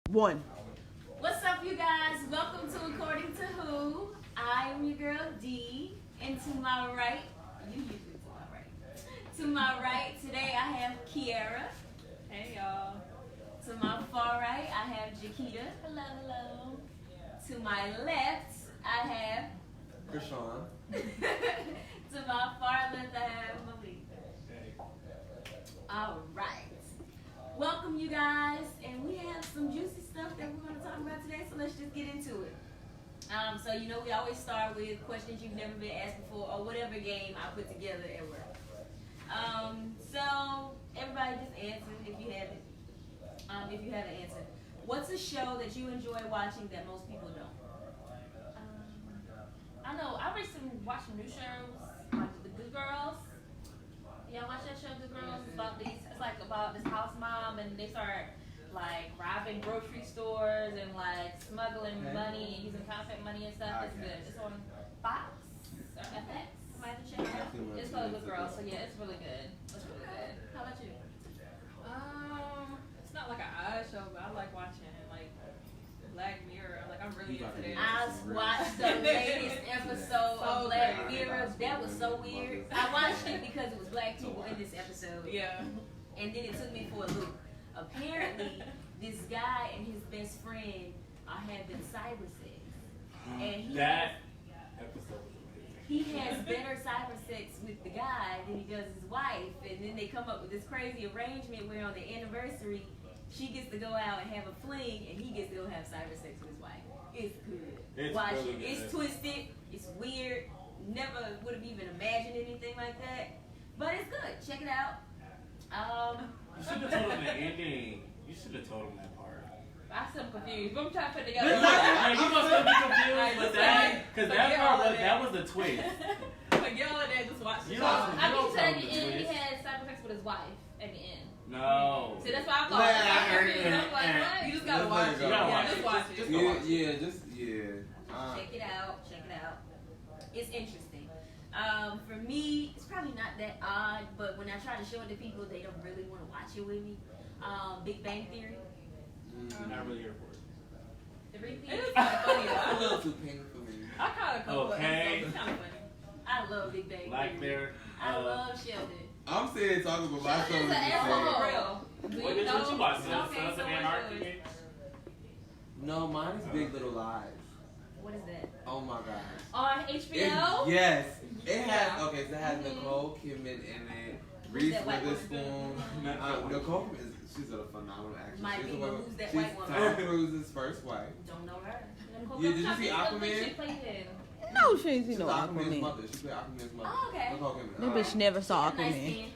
One. What's up, you guys? Welcome to According to Who. I'm your girl D, and to my right, you usually to my right. To my right today, I have Kiara. Hey, y'all. To my far right, I have Jaquita. Hello, hello. To my left, I have Krishan. to my far left, I have Malik. All right. Welcome, you guys, and we have some juicy stuff that we're going to talk about today, so let's just get into it. So, we always start with questions you've never been asked before, or whatever game I put together at work. So, everybody just answer if you haven't. If you have an answer. What's a show that you enjoy watching that most people don't? I know. I recently watched new shows like The Good Girls. Y'all watch that show, Good Girls? It's about these. It's like about this house mom, and they start like robbing grocery stores and like smuggling money and using counterfeit money and stuff. It's good. It's on Fox or FX. Somebody check it out. It's called Good Girls. So yeah, it's really good. It's really good. How about you? It's not like an eye show, but I like watching like Black Mirror. Like I'm really into that. I watched the latest episode of Black Mirror. That was so weird. I watched it because it was black people in this episode. Yeah. And then it took me for a loop. Apparently, this guy and his best friend are having cyber sex. And That episode was amazing. he has better cyber sex with the guy than he does his wife. And then they come up with this crazy arrangement where on the anniversary, she gets to go out and have a fling, and he gets to go have cyber sex with his wife. It's good. It's Watch really it. good. It's twisted. It's weird. Never would have even imagined anything like that. But it's good. Check it out. You should have told him the ending. You should have told him that part. I'm still confused. But I'm trying to put it together. Hey, you must still be confused with that, because that Forget part all was that. that was the twist. Like y'all in there just watch the You show. don't- I you think don't you said at tell the the end he twist. had cyber sex with his wife at the end. No. See, that's why I thought. Yeah, I'm confused. I'm like, what? You just gotta Just watch let it. it go. Yeah, Watch just it. watch Just it. go watch it. Check it out. Check it out. It's interesting. For me, it's probably not that odd, but when I try to show it to people, they don't really want to watch it with me. Big Bang Theory. Not really here for it. The repeat. It is kind of funny A though. little too painful for me. I caught a couple of Okay. episodes. It's kind of funny. I love Big Bang Black Theory. Mirror. I love Sheldon. I'm saying talking about my show. Sheldon's an asshole for real. What did you watch? Sons Okay, of so Anarchy? No, mine is Big Little Lies. What is that? Oh my gosh. On HBO. Yes. It has, Yeah. okay, so it has Mhm. Nicole Kidman in it. Who's Reese that white woman? Witherspoon. Nicole Kidman, she's a phenomenal actress. Might She's be, a but woman- who's that she's white woman? Tom Cruise's first wife. Don't know her. Yeah, did you see Aquaman? She played in. No, she ain't She's seen no Aquaman's Aquaman. mother. She played Aquaman's mother. Oh, okay. Nicole Kidman. That bitch never saw Nice Aquaman. skin.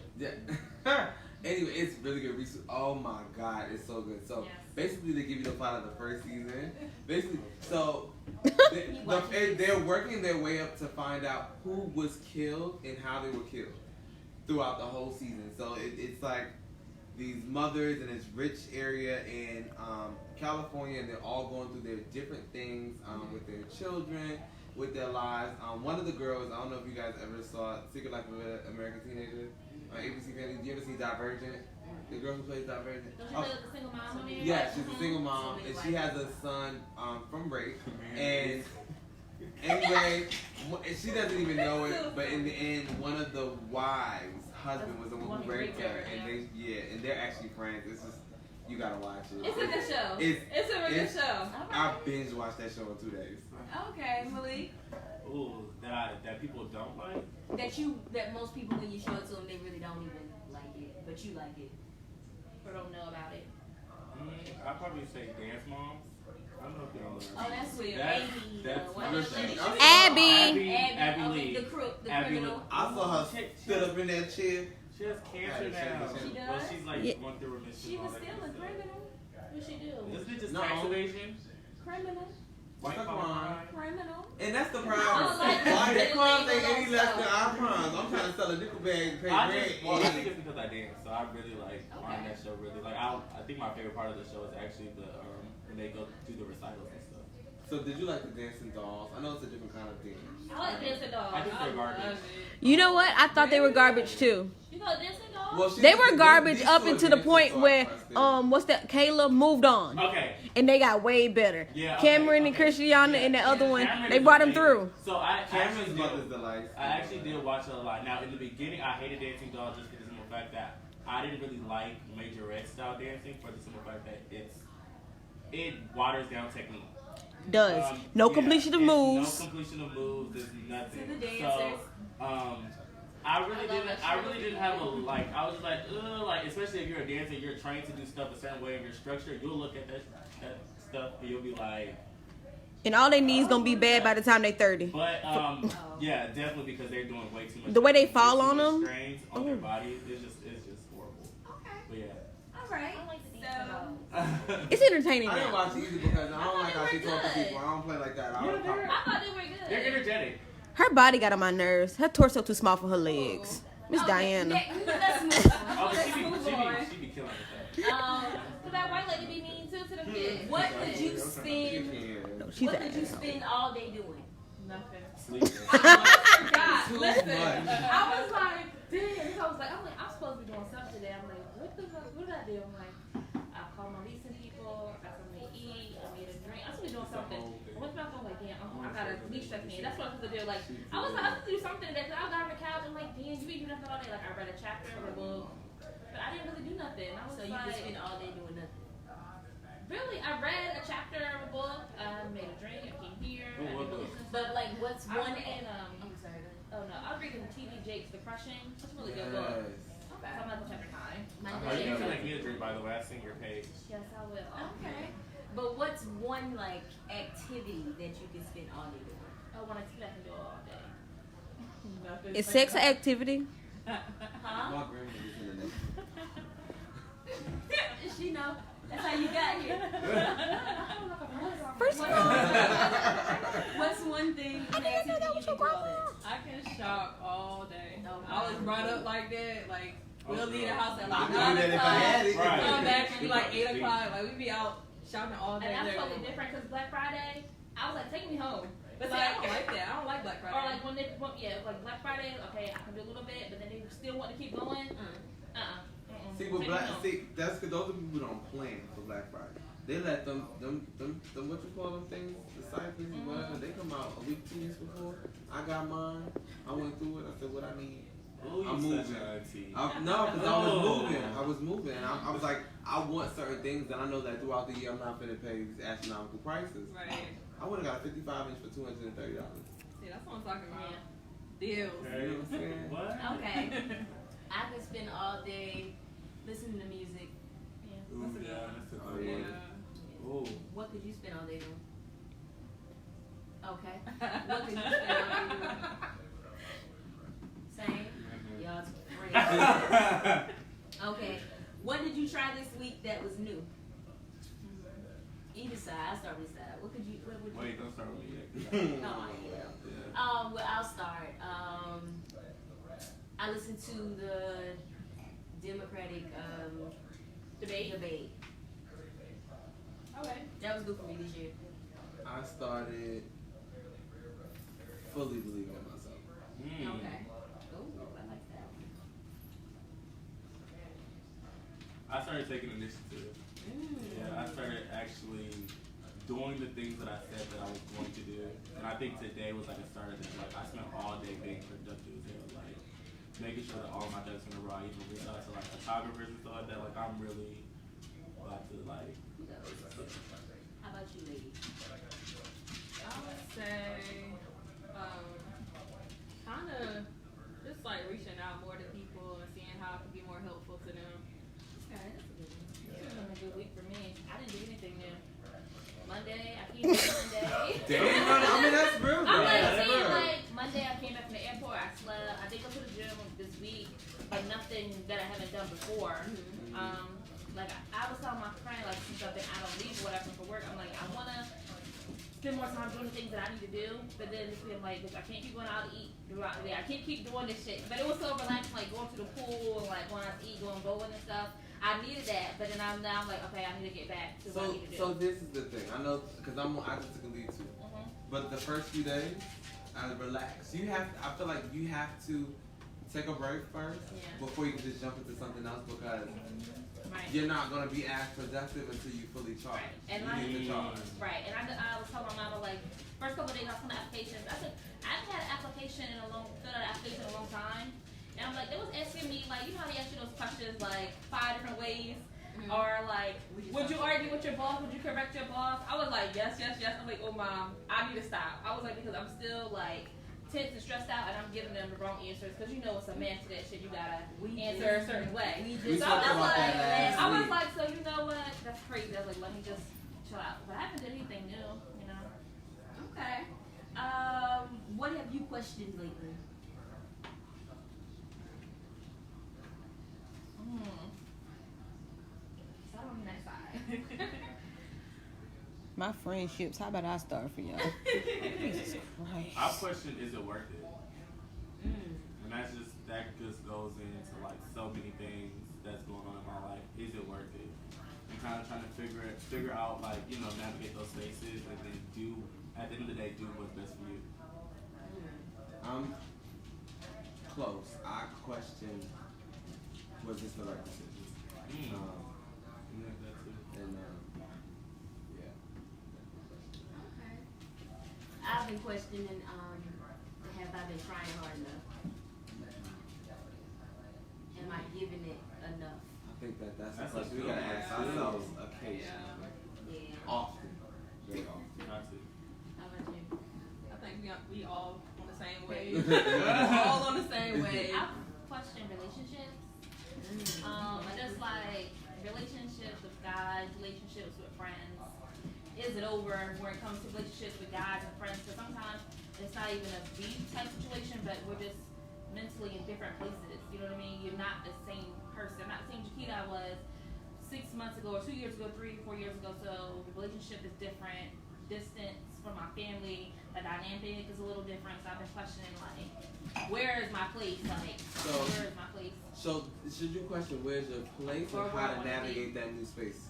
Yeah. Anyway, it's really good. Oh my god, it's so good. So Yes. basically, they give you the plot of the first season. Basically, so watching this? they're working their way up to find out who was killed and how they were killed throughout the whole season. So it's like these mothers in this rich area in California, and they're all going through their different things with their children, with their lives. One of the girls, I don't know if you guys ever saw Secret Life of an American Teenager. ABC Family. Do you ever see Divergent? The girl who plays Divergent. Don't you Oh, play with the single mom on there? yeah, she's a single mom, So and many she white has a son from rape. And anyway, and she doesn't even know it, but in the end, one of the wives' husband was the one who raped her, and and they're actually friends. It's just you gotta watch it. It's a good show. It's It's a really good it's- show. I binge watched that show in 2 days. Okay, Malik. Ooh, that people don't like. That most people, when you show it to them, they really don't even like it, but you like it. Or don't know about it. I'd probably say Dance Moms. I don't know if y'all know. Oh, that's weird. That- Abby. that's What my is shit. that? Abby. Abby Okay, Lee. the crook, the Abby criminal. Lee. I saw her stood up in that chair. She has cancer now. She does? Well, she's like Yeah. going through remission. She and all was that still a good stuff. criminal. What she do? Isn't it just No. tax evasion? Criminal. What's White the collar crime? crime? Criminal. And that's the I problem. don't like Why that. the crimes ain't Illegal any less than stuff. our crimes? I'm trying to sell a nickel bag and pay I rent. think it's because I dance, so I really like Okay. find that show really like. I think my favorite part of the show is actually the when they go do the recitals and stuff. So did you like the dancing dolls? I know it's a different kind of thing. I like dancing dolls. I think they're garbage. love it. You know what? I thought they were garbage too. You know dancing dolls? Well, she They was- were garbage these up two into the dancers point are where frustrating. what's that? Kayla moved on, Okay. and they got way better. Yeah, okay, Cameron and okay. Christiana Yeah, and the other one, Cameron they is brought him amazing. through. So I Cameron's actually mother's did, delight. I actually did watch it a lot. Now in the beginning, I hated Dancing Doll just for the simple fact that I didn't really like Majorette style dancing for the simple fact that it waters down technique. Does no Yeah, completion of it's moves. No completion of moves. There's nothing. To the dancers. So, I really didn't have a like. I was like, ugh, like especially if you're a dancer, you're trained to do stuff a certain way in your structure. You'll look at that stuff and you'll be like. And all they need is gonna be bad by the time they 30. But yeah, definitely because they're doing way too much. The way they way fall too on much them. strains on their Ooh. body. It's just horrible. Okay. But yeah. All right. I like the dance So, It's entertaining I didn't now. watch it either because I don't like how she they were talks to good. people. I don't play like that. I Yeah, don't they're- I thought they were good. They're energetic. Her body got on my nerves. Her torso too small for her legs. Miss Diana. Let's move on. Oh, Let's she move on. be killing it. Cause that white lady be mean too to them kids. What could you spend? No, she's What an could you asshole. spend all day doing? Nothing. Sleeping. God, Too listen. much. I was like, damn. So I was like, I'm supposed to be doing something today. I'm like, what the fuck? What did I do? I'm like, I called my leasing people. I got something to eat. I made a drink. I'm supposed to be doing something. I went back. I'm like, damn. I gotta leash check me. That's what I'm supposed to do. Like, I was supposed to do something today. Cause I was on the couch. I'm like, damn, you ain't do nothing all day. Like, I read a chapter of a book, but I didn't really do nothing. I was So you like, could spend all day doing nothing. really, I read a chapter of a book. I made a drink. I came here. Oh, I what did book? listen to But like, what's I was one? reading, I'm sorry. oh no, I was reading T.D. Jakes' The Crushing. It's a really good book. Yes. So I'm at chapter 9. My Oh, you day. can make me a drink, by the way. I seen your page. Yes, I will. Okay. But what's one like activity that you can spend all day doing? Oh, when I see that, I can do it all day. Nothing. Is sex an activity? Huh? My grandmother's in the next. She know. That's how you got here. First of all, What's one thing? An activity you can do all day? I can shop all day. No. I was brought up like that. Like we'll leave the house at I like could do 9 that if I had o'clock. it. Right. Come back and be like 8 Right. o'clock. Like we be out shopping all day. And that's literally. totally different because Black Friday, I was like, take me home. But see, I don't like that. I don't like Black Friday. Or like when they, like Black Friday, okay, I can do a little bit, but then they still want to keep going. See, with Black, that's because those are people who don't plan for Black Friday. They let them what you call them things, disciples, whatever. They come out a week, 2 weeks before. I got mine. I went through it. I said, what I need. Ooh, I'm you moving. such an auntie. No, because I was Oh. moving. I was moving. And I was like, I want certain things, and I know that throughout the year I'm not going to pay these astronomical prices. Right. I would have got a 55 inch for $230. See, that's what I'm talking about. Yeah. Deals. Okay. You know what I'm saying? What? Okay. I can spend all day listening to music. Ooh, yeah, that's a Oh, good yeah. Yeah. one. Ooh. What could you spend all day doing? Okay. What could you spend all day doing? Same. Y'all crazy. Okay. What did you try this week that was new? Either side. I start with this side. What could you? What would you? Wait, don't start with me yet. No, I ain't. Yeah. Well, I'll start. I listened to the Democratic debate. Okay. That was good for me this year. I started fully believing in myself. Mm. Okay. Ooh, I like that. I started taking initiative. Yeah, I started actually doing the things that I said that I was going to do. And I think today was like a start of that. Like I spent all day being productive. You know, like making sure that all my ducks in a row. I even reached out to like photographers and stuff like that. Like I'm really about to like. How about you, lady? I would say, kind of just like reaching out more to people and seeing how I can be more helpful to them. Okay, that's a good one. This has been a good week for me. I didn't do anything new. Monday, I came back Monday. Damn, I mean that's real. I'm though. like, That's saying, real. like, Monday I came back from the airport, I slept, I did go to the gym this week, but nothing that I haven't done before. Like, I was telling my friend, like, since I've been out on leave or whatever for work, I'm like, I want to spend more time doing the things that I need to do, but then this week I'm like, bitch, I can't keep going out to eat throughout the day. I can't keep doing this shit. But it was so relaxing, like, going to the pool, and, like, going out to eat, going bowling and stuff. I needed that, but then I'm like, okay, I need to get back to what I need to do. So this is the thing. I know because I just took a leave too. But the first few days, I relaxed. I feel like you have to take a break first Yeah. before you can just jump into something else because Right. you're not going to be as productive until you fully charge. Right. And you need to charge. Right, and I was telling my mama, like, first couple of days I was filling applications. I said, I haven't had an application in a long time. And I'm like, they was asking me, like, you know how they ask you those questions, like, 5 different ways? Or, like, would you argue with your boss? Would you correct your boss? I was like, yes. I'm like, oh, Mom, I need to stop. I was like, because I'm still, like, tense and stressed out, and I'm giving them the wrong answers. Because you know it's a math to that shit. You gotta answer a certain way. We So talked I was about like, that last week. so you know what? That's crazy. I was like, let me just chill out. But I haven't done anything new, you know. Okay. What have you questioned lately? So I'm on that side. My friendships. How about I start for y'all? Jesus Christ. Our question, is it worth it? And that just goes into like so many things that's going on in my life. Is it worth it? And kind of trying to figure out, like, you know, navigate those spaces and then at the end of the day, do what's best for you. I'm close. I question, was this the right decision? Yeah, that too. And yeah. Okay. I've been questioning, have I been trying hard enough? Am I giving it enough? I think that's a That's question a we good gotta one. ask ourselves occasionally. Yeah. Often. Very often. Got to. How about you? I think we all on the same wave. All on the same wave. I question relationships. I just like relationships with guys, relationships with friends. Is it over when it comes to relationships with guys and friends? Because sometimes it's not even a beef type situation, but we're just mentally in different places. You know what I mean? You're not the same person. I'm not the same Jaquita I was 6 months ago, or 2 years ago, 3, 4 years ago. So the relationship is different. Distance from my family, the dynamic is a little different. So I've been questioning, like, where is my place? Like, where is my place? So should you question where's your place or Or where how I to wanna navigate that new space?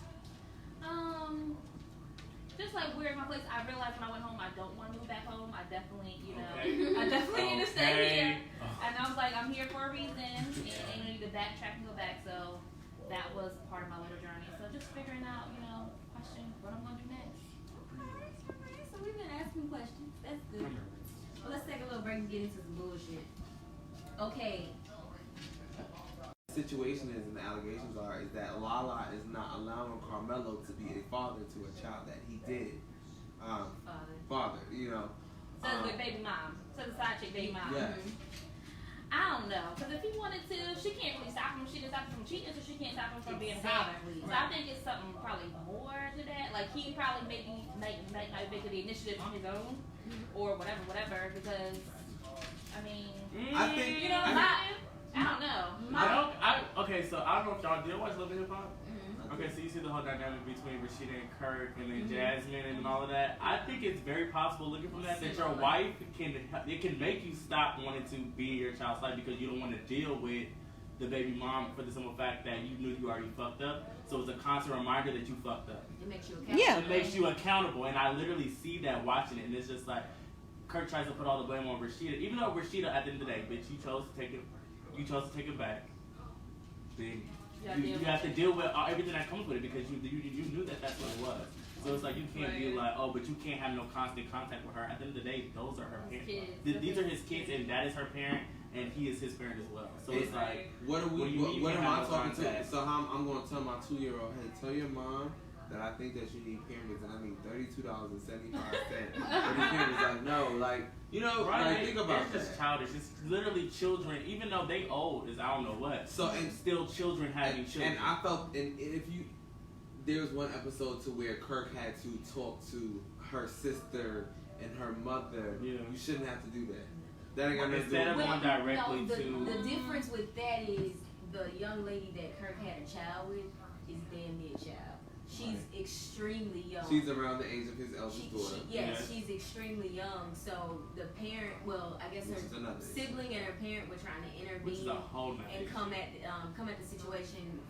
Just like where's my place? I realized when I went home, I don't want to move back home. I definitely, you know, Okay. I definitely need to stay here. Oh. And I was like, I'm here for a reason, and I need to backtrack and go back. So that was part of my little journey. So just figuring out, you know, question what I'm gonna do next. Okay, so we've been asking questions. That's good. Well, let's take a little break and get into some bullshit. Okay. Situation is and the allegations is that Lala is not allowing Carmelo to be a father to a child that he did. Father, you know. So with baby mom, so the side chick baby mom. Yes. I don't know, because if he wanted to, she can't really stop him. She can stop him from cheating, so she can't stop him from being a father. Exactly. So I think it's something probably more to that. Like he probably maybe make the initiative on his own, or whatever. Because I mean, I think you know, I don't know. Okay, so I don't know if y'all did watch Love and Hip Hop. Okay, so you see the whole dynamic between Rashida and Kirk and then Jasmine and all of that. I think it's very possible, looking from that your wife can make you stop wanting to be in your child's life because you don't want to deal with the baby mom for the simple fact that you knew you already fucked up. So it's a constant reminder that you fucked up. It makes you accountable. Yeah. It makes you accountable, and I literally see that watching it, and it's just like Kirk tries to put all the blame on Rashida, even though Rashida at the end of the day, bitch, you chose to take it back. Then you have to deal with everything that comes with it because you knew that that's what it was. So it's like you can't be like, oh, but you can't have no constant contact with her. At the end of the day, those are her parents. These are his kids, and that is her parent, and he is his parent as well. So it's like, what am I talking to? contact. So I'm going to tell my 2-year-old, hey, tell your mom that I think that you need cameras, and I need $32.75. And the camera's like, no, like, you know, right? like, think about it's that. just childish. It's literally children, even though they old as I don't know what. So and still children having children. And I felt, and if you, there was one episode to where Kirk had to talk to her sister and her mother. Yeah. You shouldn't have to do that. That ain't got nothing to do Instead of with going directly no, to. the difference with that is the young lady that Kirk had a child with is damn near a child. She's extremely young. She's around the age of his eldest daughter. Yes, Yes. she's extremely young. So the parent, well, I guess Which her is another issue. sibling and her parent were trying to Which is intervene a whole nother and issue. come at the situation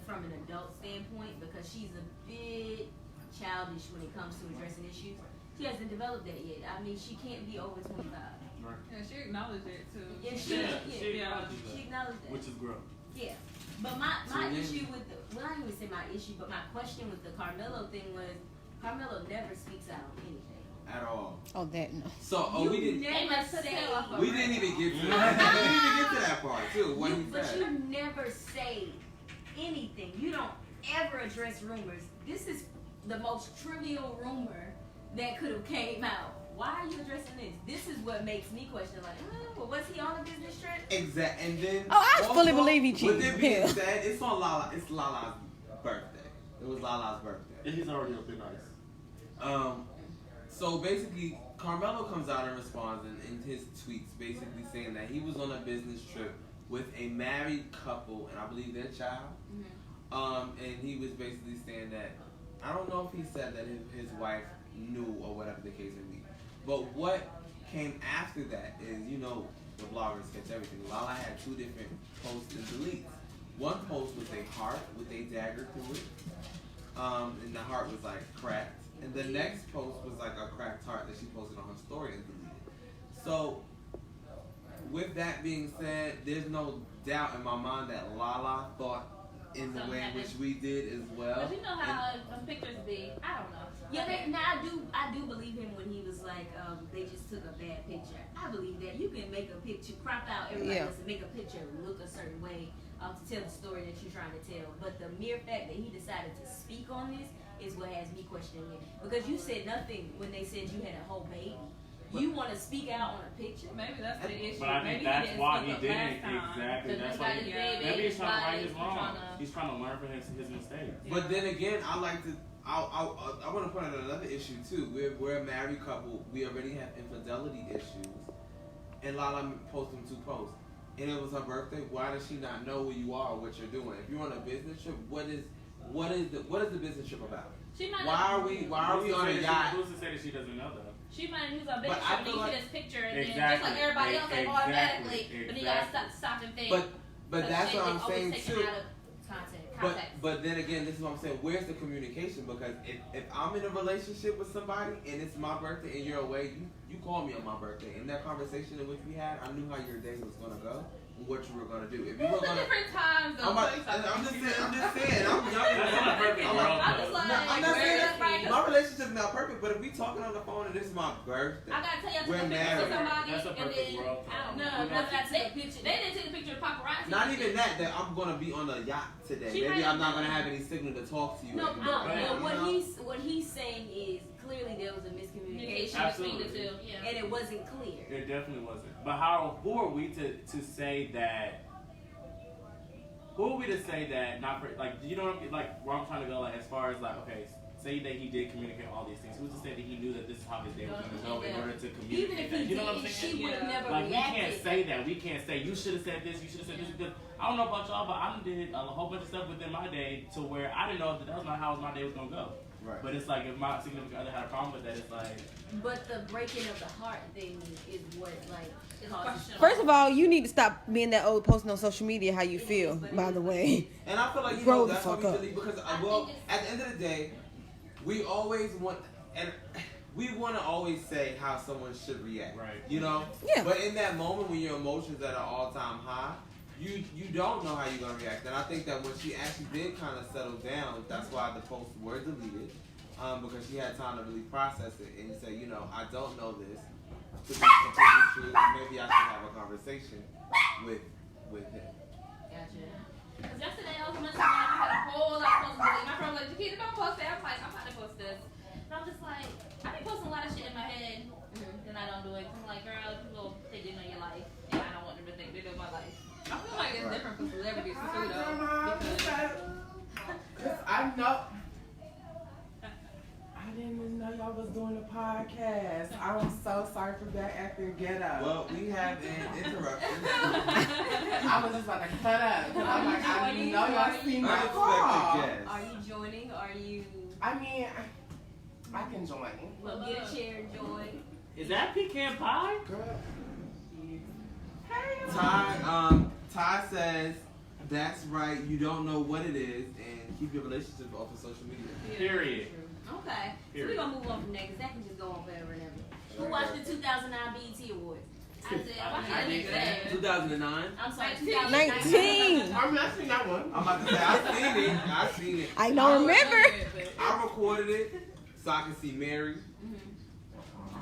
from an adult standpoint because she's a bit childish when it comes to addressing issues. She hasn't developed that yet. I mean, she can't be over 25. Yeah, she acknowledged it too. Yeah, she acknowledges that. She acknowledged that. Which is growth. Yeah. But my So then- issue with the, well, I didn't even say my issue, but my question with the Carmelo thing was, Carmelo never speaks out on anything. At all. Oh, that no. So, You we didn't. never They must put say, tail off of We didn't even get to that. We didn't even get to that part too. What he but said. you never say anything. You don't ever address rumors. This is the most trivial rumor that could have came out. Why are you addressing this? This is what makes me question, like, well, was he on a business trip? Exact. And then. Oh, I also, fully believe he With cheated. it being Yeah. said, it's on Lala. It's Lala's birthday. It was Lala's birthday. And he's already up in nice. So basically, Carmelo comes out and responds in his tweets, basically saying that he was on a business trip with a married couple, and I believe their child. And he was basically saying that, I don't know if he said that his wife knew or whatever the case may be. But what came after that is, you know, the bloggers catch everything. Lala had two different posts and deletes. One post was a heart with a dagger through it. And the heart was like cracked. And the next post was like a cracked heart that she posted on her story and deleted. So, with that being said, there's no doubt in my mind that Lala thought in the way in which we did as well. But you know how pictures be. I don't know. Yeah, now I do believe him when he was like, they just took a bad picture. I believe that you can make a picture, crop out everybody else and make a picture look a certain way to tell the story that you're trying to tell. But the mere fact that he decided to speak on this is what has me questioning it. Because you said nothing when they said you had a whole baby. You want to speak out on a picture? Maybe that's the issue. But I think Maybe that's didn't why speak he up didn't. last time. Exactly. Because That's he why got he. his baby. Maybe he's trying to right his He's wrong. trying to- He's trying to learn from his mistakes. But then again, I like to. I want to point out another issue too. We're a married couple. We already have infidelity issues, and Lala posted 2 posts, and it was her birthday. Why does she not know where you are or what you're doing? If you're on a business trip, what is the business trip about? She might Why are we on a yacht? Who's to say that she doesn't know that? She might use a But business I trip, feel you like- see this picture, and then just Exactly. like everybody else, like automatically. Exactly. But then you gotta stop and think. But that's what I'm saying taken too. out of context. But then again, this is what I'm saying. Where's the communication? Because if I'm in a relationship with somebody and it's my birthday and you're away, you call me on my birthday. In that conversation in which we had, I knew how your day was gonna go and what you were gonna do. If you were It's a gonna, different time though. I'm just saying. I'm young. That's not a perfect I'm world. I'm just like, I'm not where saying is that that? my relationship's not perfect, but if we talking on the phone and this is my birthday, I gotta tell you, I We're took a picture married. of somebody, That's a and perfect then world. I don't No, know. that's not They the picture. didn't take a picture of paparazzi. not even that I'm gonna be on a yacht today. She Maybe might I'm not have gonna have any signal to talk to you. No, anymore. but Right. what he's saying is clearly there was a miscommunication, Communication between the Absolutely. two. Yeah. and it wasn't clear. It definitely wasn't. But who are we to say that? Who are we to say that not for, like, you know, like where I'm trying to go, like as far as like, okay, say that he did communicate all these things. Who's to say that he knew that this is how his day was going to go in order to Even communicate if that? he You know what I'm did, saying? she would have never Like we reacted. can't say that. We can't say you should have said this. You should have said this because I don't know about y'all, but I did a whole bunch of stuff within my day to where I didn't know that was not how my day was gonna go. Right. But it's like if my significant other had a problem with that, it's like But the breaking of the heart thing is what like It's causes. questionable. First of all, you need to stop being that old posting on social media how you feel, by the way. And I feel like you Grow know the that's why fuck we up. delete because I well, think at the end of the day, we always want and we want to always say how someone should react. Right. You know. Yeah. But in that moment when your emotions at an all-time high, you don't know how you're gonna react. And I think that when she actually did kind of settle down, that's why the posts were deleted. Because she had time to really process it and say, you know, I don't know this to be completely true. Maybe I should have a conversation with him. Gotcha. Because yesterday I was on Instagram, I had a whole lot of posts to delete. My friend was like, Jaquita, don't post that. I'm like, I'm about to post this. And I'm just like, I be posting a lot of shit in my head, then I don't do it. I'm like, girl, people think they know your life, and I don't want them to think they know my life. I feel like it's different for celebrities too, though. Because I know. I didn't even know y'all was doing a podcast. I'm so sorry for that acting ghetto. Well, we have an interruption. I was just about to cut up. 'Cause I'm like, I didn't know y'all seen my Unexpected call. guest. Are you joining? Are you? I mean, I can join. Well, get a chair and join. is that pecan pie? Girl. Ty says that's right. You don't know what it is, and keep your relationship off of social media. Period. Okay. So we're gonna move on from that because that can just go on forever. watched the 2009 BET Awards? I did. I watched I it did today. 2009. I'm sorry, 19. 19. I mean, I seen that one. I'm about to say I seen it. I don't remember. I recorded it so I can see Mary.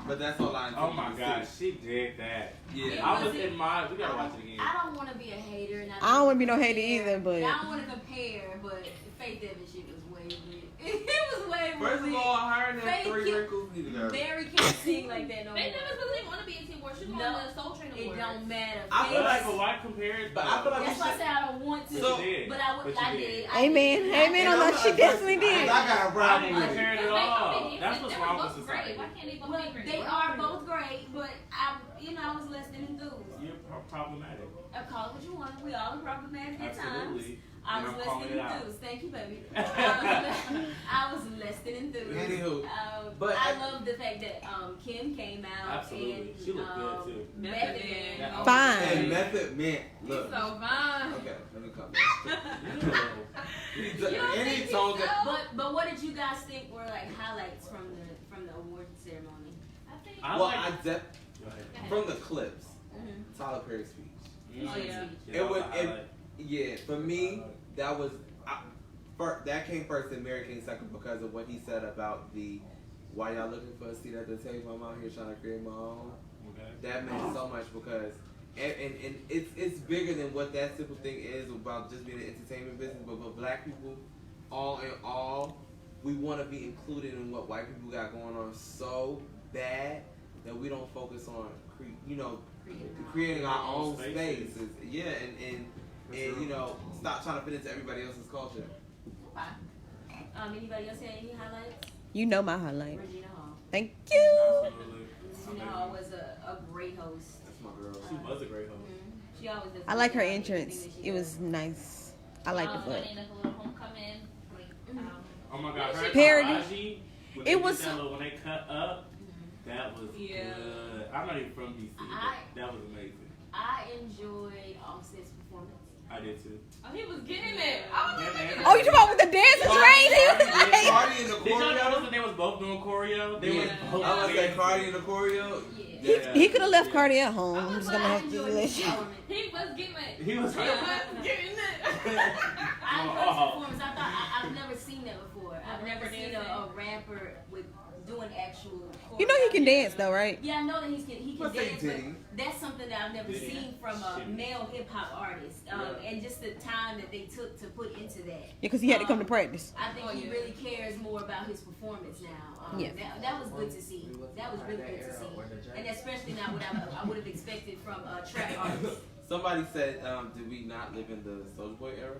But that's all I. Oh my gosh, she did that. Yeah. I was in my. We gotta watch it again. I don't want to be a hater. And I don't want to be no hater either, but I don't want to compare, but Faith Evans shit was way lit. It was way more First of lit. all, her and that Faith three Ki- wrinkles need to go. Mary can't sing like that no more. They never wasn't even on the BET Awards. She was No, on the Soul Train It Awards. don't matter. I feel But like- like, why compare it? But I feel like That's why I said I don't want to. So- but I would. But you I did. did. Amen. Amen on that. She definitely I did. got a I problem didn't with compare it. it at all. That's what's They wrong were with both great. society. Why can't they both Well, be great? they are both great, but I was less than enthused. You're problematic. Call it what you want. We all are problematic at times. Absolutely. I And was I'm less calling than it out. enthused. Thank you, baby. I was less than enthused. Anywho, But but I love the fact that Kim came out Absolutely. and She looked good, too. Method Method Man. Man. Fine. and Method Man, look. So fine. Okay, let me come back. Any song that. But what did you guys think were like highlights from the award ceremony? I think. I Well, like. I Go ahead. from the clips, Mm-hmm. Tyler Perry's speech. Oh, yeah. It was I like- yeah. For me, that was that came first and Mary came second because of what he said about the why y'all looking for a seat at the table. I'm out here trying to create my own. Okay. That meant so much because and it's bigger than what that simple thing is about just being an entertainment business. But for black people, all in all, we want to be included in what white people got going on so bad that we don't focus on creating our own spaces. Yeah, and you know, stop trying to fit into everybody else's culture. Anybody else have any highlights? You know my highlight. Regina Hall. Thank you. Absolutely. Regina Hall was a great host. That's my girl. She was a great host. She always does. I like her a good job with entrance. everything that she It does. was nice. I liked it, but Winning the little homecoming. Oh my God, her Parody. Taraji, when It they was- did that little- when they cut up. That was Yeah. good. I'm not even from DC. But that was amazing. I enjoyed Offset's performance. I did too. Oh, he was getting it. I was Yeah, man. oh, you talking about with the dancers, right? He was like, Cardi and the Did y'all notice choreo. that they was both doing choreo? They Yeah. was both I was like dancing. Cardi and the choreo. Yeah. he could have left Yeah. Cardi at home. I I'm was just like, gonna I have to do enjoyed that his shit. performance. He was getting it. He was He like, was getting it. I enjoyed his Oh. performance. I've never seen that before. I've never seen a rapper with doing actual. You know he can choreography. dance though, right? Yeah, I know that he can Let's say dance, Diddy. but that's something that I've never Diddy. seen from a Shit. male hip hop artist, Yeah. and just the time that they took to put into that. Yeah, because he had to come to practice. I think Oh, he yeah. really cares more about his performance now. Yeah. That was good to see. That was really good to see, and especially not what I would have expected from a trap artist. Somebody said, did we not live in the Soulja Boy era?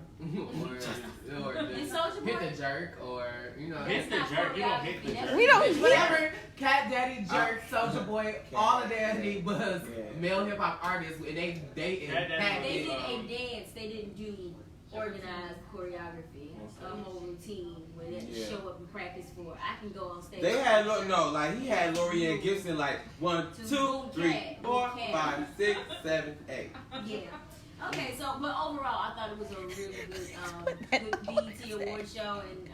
or And the, Soulja hit Boy, the jerk, or you know, Hit the jerk. You don't hit the jerk. We don't. Whatever, Cat Daddy, Jerk, Soulja Boy, all of that Daddy. was Yeah. male hip hop artists, and they Cat Daddy impacted. they did Um, a dance. They didn't do organized choreography, a whole routine where they Yeah. show up and practice for. I can go on stage. They had he had Lorianne Gibson like 1, 2, 3, 4, 5, 6, 7, 8. Yeah. Okay, so but overall, I thought it was a really good BET award show, and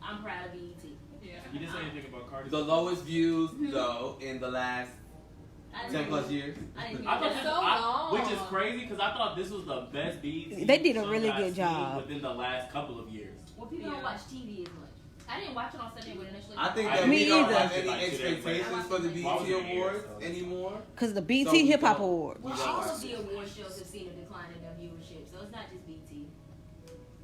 I'm proud of BET. Yeah. You didn't say anything about Cardi. The lowest views though in the last I 10 didn't plus hear- years. I didn't I hear thought that. this, so long. which is crazy because I thought this was the best BET. They did a show really that I've good seen job. within the last couple of years. Well, people don't Yeah. watch TV as much. I didn't watch it on Sunday when initially. I think I that Me we don't either. have Like any today, expectations for the Why was BET it here, Awards so? anymore. Because the So BT we Hip Hop don't- Award. Well, Yeah. all of the award shows have seen a decline in their viewership, so it's not just BT.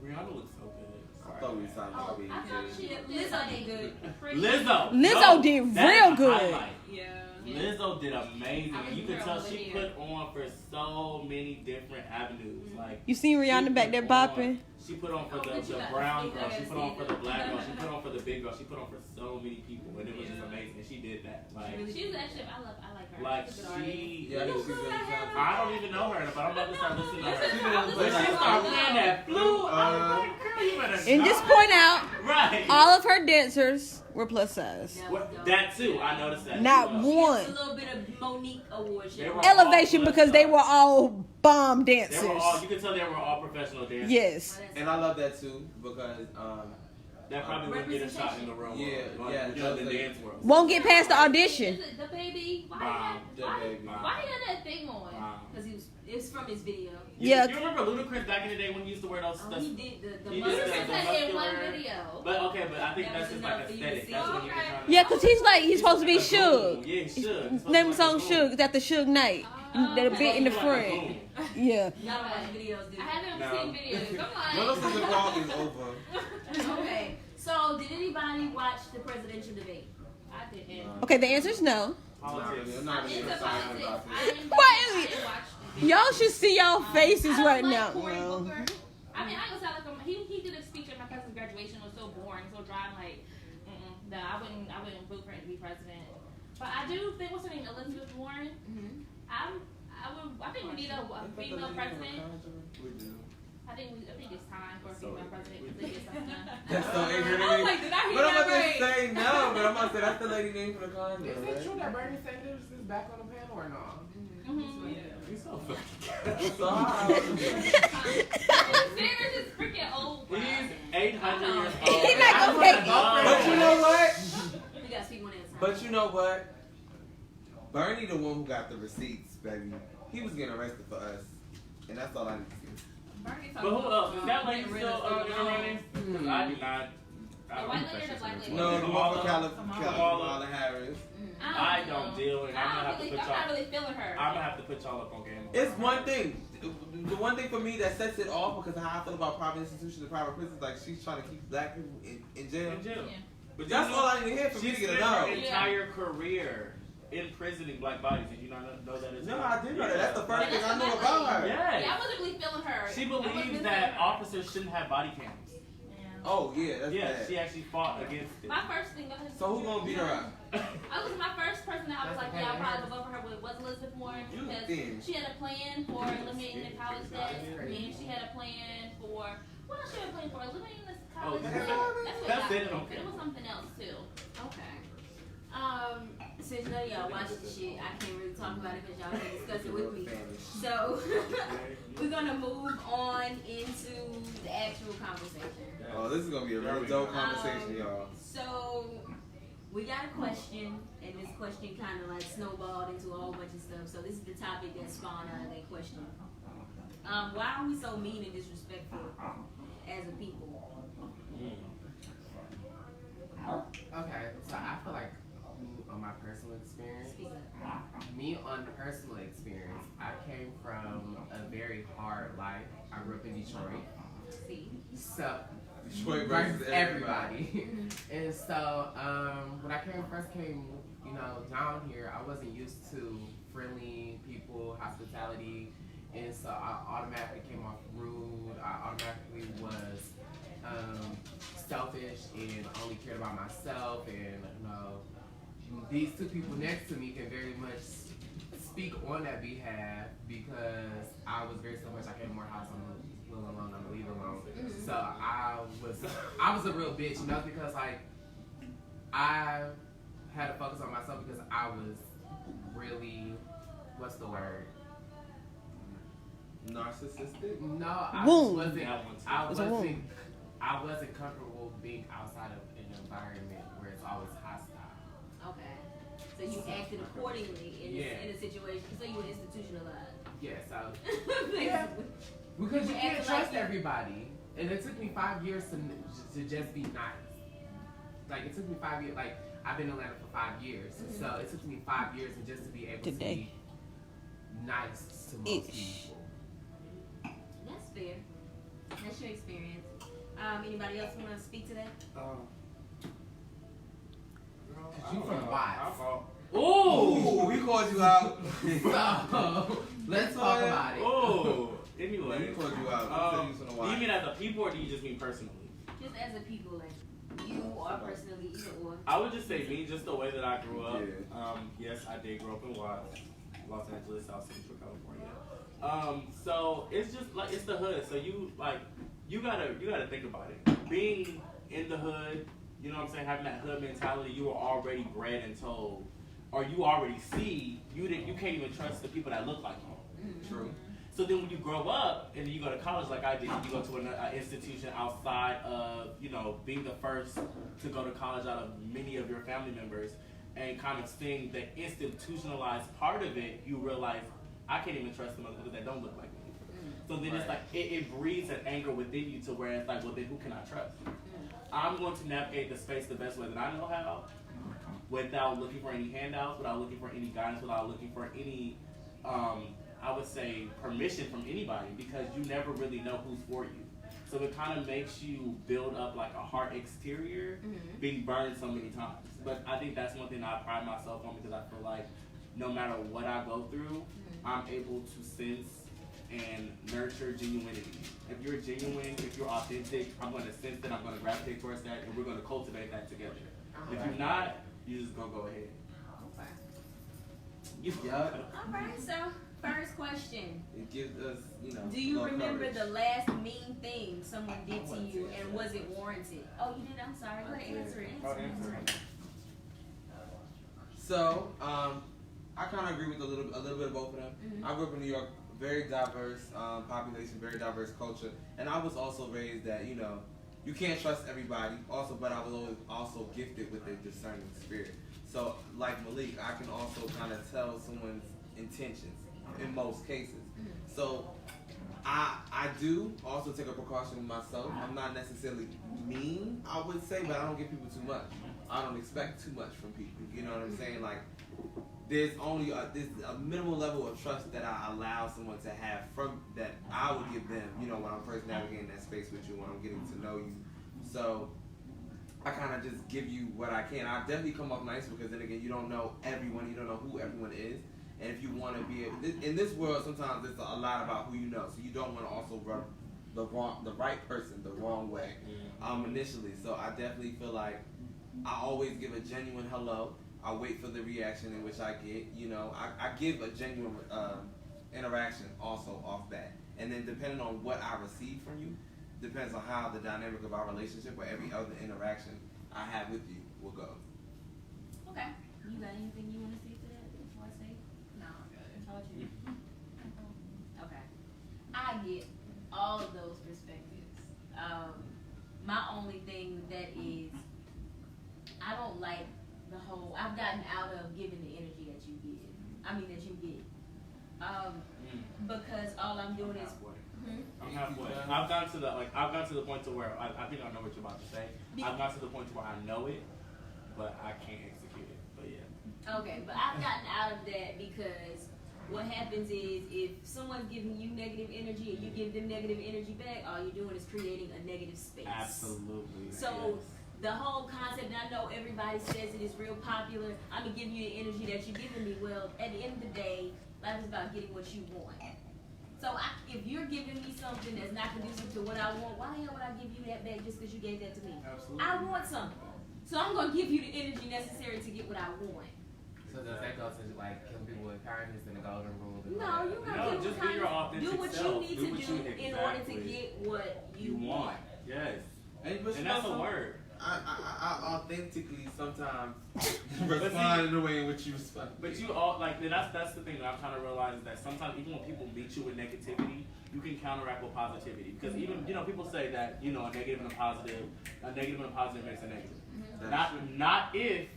Rihanna looks so good. I thought we were talking about I thought BET. she did Lizzo did good. Lizzo. Lizzo did that's real a good. highlight. Yeah. Lizzo did amazing. I You was could tell over she here. put on for so many different avenues. Like You seen Rihanna she back there put on- bopping? She put on for Oh, but you the got brown to girl. see She that. put on for the black girl. She put on for the big girl. She put on for so many people, and it was just Yeah. amazing. She did that. Like, She's actually, I like her. like She's a good artist. she. Yeah, she's really talented. I don't even know her, but I'm about to start listening to her. She's I gonna was play When she listening started to playing her. that flute, I was like, girl, you better And stop. just point out, Right. all of her dancers were plus size. That was What, dope. that too, I noticed that. Not too. She gets one. a little bit of Monique award They show. were- Elevation because they were all bomb They dancers. were all. You could tell they were all professional dancers. Yes. Well, that's- And I love that too because That probably would get a shot in the real world. Yeah, You know, the dance world. Won't get past the audition. Is it the baby? Wow. Why he had that thing on? Wow. Because it's from his video. Yeah. You remember Ludacris back in the day when he used to wear those? He did the He Well, did this muscle. is the that in one muscular- video. But okay, but I think That that's was just like enough for you to aesthetic. see. That's what he was Okay. trying to. Yeah, because he's supposed to be Like a Suge. boom. Yeah, he's Suge. Name the song Suge. It's at the Suge night. That a bit in the front. Yeah. Y'all watch videos, dude. I haven't No. seen videos. I'm One of like, the vlog is over. Okay. So, did anybody watch the presidential debate? I didn't. Okay, the answer is no. Politics. I'm not I'm really into excited politics. about I this. didn't Why is I it- didn't watch the video. Y'all should see y'all faces I don't right like now. Cory No. Booker. I mean, I gonna sound like he did a speech at my cousin's graduation. It was so boring, so dry. I'm like, no, I wouldn't vote for him to be president. But I do think what's her name, Elizabeth Warren. I think we need a female president. We do. I think it's time for a female president to get something done. That's so ignorant. I was like, did I hear But I'm that about right? to say no, but I'm about to say that's the lady name for the condo. Is it true Right? that Bernie Sanders is back on the panel or not? He's so fucking. So how old is he? Sanders is freaking old. Bro. He's 800 years old. He's not gonna make it. But you know what? We got to speak one at a time. But you know what? Bernie, the one who got the receipts, baby. He was getting arrested for us, and that's all I need to see. Bernie But who else? Is that lady Getting rid still of in the the running? Because I do not. The white lady or the black lady? No, the one for Kamala. Kamala Harris. I don't deal with it. I'm gonna have to I'm put not y'all. really feeling her. I'm gonna have to put y'all up on game. It's one thing. The one thing for me that sets it off because of how I feel about private institutions and private prisons, like she's trying to keep black people in jail. In jail. Yeah. But That's you all know, I need to hear for me she to get spent a her no. entire career imprisoning black bodies. Did you not know that? No, I did know that. That's the first Yeah, thing that's I knew the about black her. Yes. Yeah, I wasn't really feeling her. She I wasn't believes feeling that her. officers shouldn't have body cams. Yeah. Oh yeah, that's Yeah, bad. she actually fought against it. My first thing. So who gonna beat her up? I was my first person that I was like, yeah, I'll probably vote for her was Elizabeth Warren You because thin. she had a plan for eliminating the college debt, and she had a plan for what else she had a plan for? Eliminating the college Oh, debt. that's That's it, what okay. it was something else too. Okay. Since none of y'all watch the shit, I can't really talk about it because y'all can discuss it with me. So, we're gonna move on into the actual conversation. Oh, this is gonna be a really dope conversation, y'all. So, we got a question, and this question kind of like snowballed into a whole bunch of stuff. So, this is the topic that spawned out of that question. Why are we so mean and disrespectful as a people? Okay, so I feel like on my personal experience, Speak up. me on personal experience, I came from a very hard life. I grew up in Detroit. See? So Detroit versus versus everybody. And so when I first came, down here, I wasn't used to friendly people, hospitality, and so I automatically came off rude. I automatically was selfish and only cared about myself. And these two people next to me can very much speak on that behalf because I was very selfish. I came to more house. I'm a little alone. I'm leave alone. So I was a real bitch, because like I had to focus on myself because I was really, what's the word? Narcissistic? No, I Wound. wasn't. It's a wound. I wasn't comfortable being outside of an environment where it's always hostile. Okay. So you acted accordingly in a situation, so you were institutionalized. Yes, Yeah. because you You can't acted trust like you- everybody, and it took me 5 years to just be nice. Like it took me 5 years. Like I've been in Atlanta for 5 years, so it took me 5 years and just to be able Today. to be nice to most people. That's fair. That's your experience. Anybody else want to speak to that? You from Watts. Ooh! We called you out. So let's talk about it. Oh! Anyway. We called you out. We said you was Do gonna you watch. mean as a people or do you just mean personally? Just as a people, like you or personally, either or. I would just say me, just the way that I grew up. Yeah. Yes, I did grow up in Watts, Los Angeles, South Central California. So it's just like it's the hood. So you gotta think about it. Being in the hood, you know what I'm saying, having that hood mentality, you were already bred and told, or you already see you can't even trust the people that look like you. True. So then when you grow up and you go to college like I did, you go to an institution outside of, you know, being the first to go to college out of many of your family members, and kind of seeing the institutionalized part of it, you realize I can't even trust them because they don't look like me. So then it's like, it breeds an anger within you to where it's like, well then who can I trust? I'm going to navigate the space the best way that I know how, without looking for any handouts, without looking for any guidance, without looking for any, I would say, permission from anybody, because you never really know who's for you. So it kind of makes you build up like a hard exterior, being burned so many times. But I think that's one thing I pride myself on, because I feel like no matter what I go through, I'm able to sense and nurture genuinity. If you're genuine, if you're authentic, I'm going to sense that, I'm going to gravitate towards that, and we're going to cultivate that together. If you're not, you're just going to go ahead. All right, so first question. It gives us, you know. Do you love remember courage. the last mean thing someone did to you, and was it warranted? Oh, you did? I'm sorry. Go ahead, answer it. Answer it. So, I kind of agree with a little bit of both of them. I grew up in New York, very diverse population, very diverse culture, and I was also raised that, you know, you can't trust everybody. Also, but I was always also gifted with a discerning spirit. So, like Malik, I can also kind of tell someone's intentions in most cases. So, I do also take a precaution with myself. I'm not necessarily mean, I would say, but I don't give people too much. I don't expect too much from people. You know what I'm saying? Like, there's only there's a minimal level of trust that I allow someone to have from that I would give them, you know, when I'm first navigating that space with you, when I'm getting to know you. So I kind of just give you what I can. I definitely come off nice, because then again, you don't know everyone, you don't know who everyone is. And if you want to be able, in this world, sometimes it's a lot about who you know. So you don't want to also rub the right person the wrong way initially. So I definitely feel like I always give a genuine hello. I wait for the reaction in which I get. You know, I give a genuine interaction also off that. And then depending on what I receive from you, depends on how the dynamic of our relationship or every other interaction I have with you will go. Okay. You got anything you want to say to that? Want to say? No, I'm good. How about you? Okay. I get all of those perspectives. My only thing with that is I don't like the whole. I've gotten out of giving the energy that you give. That you get. Because all I'm doing is. I'm halfway. I've gotten to the point to where I think I know what you're about to say. I've got to the point to where I know it, but I can't execute it. But yeah. Okay, but I've gotten out of that because what happens is if someone's giving you negative energy and you give them negative energy back, all you're doing is creating a negative space. Absolutely. So the whole concept, and I know everybody says it is real popular, I'm going to give you the energy that you're giving me. Well, at the end of the day, life is about getting what you want. So if you're giving me something that's not conducive to what I want, why the hell would I give you that back just because you gave that to me? Absolutely. I want something. So I'm going to give you the energy necessary to get what I want. So does that go to like killing people with kindness and the golden rule? No, you're not No, just be your authentic do what self. you need Do to what do you in order to exactly get what you want. Yes. And that's a word. I authentically sometimes respond in the way in which you respond. But you all that's the thing that I'm trying to realize, is that sometimes even when people meet you with negativity, you can counteract with positivity. Because even people say that a negative and a positive makes a negative. Not if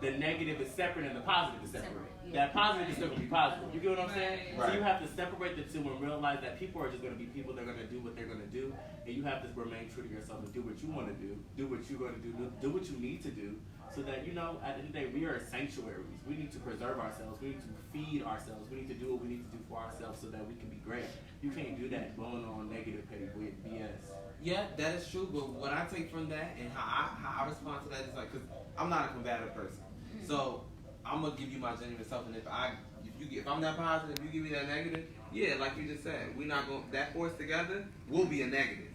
the negative is separate and the positive is separate. That positive is still going to be positive. You get what I'm saying? Right. So you have to separate the two and realize that people are just going to be people. They're going to do what they're going to do. And you have to remain true to yourself and do what you want to do. Do what you're going to do what you need to do. So that, at the end of the day, we are sanctuaries. We need to preserve ourselves. We need to feed ourselves. We need to do what we need to do for ourselves so that we can be great. You can't do that blowing on negative petty BS. Yeah, that is true. But what I take from that and how I respond to that is like, because I'm not a combative person. So I'm gonna give you my genuine self, and if I'm that positive, you give me that negative, yeah, like you just said, we're not going that force together will be a negative.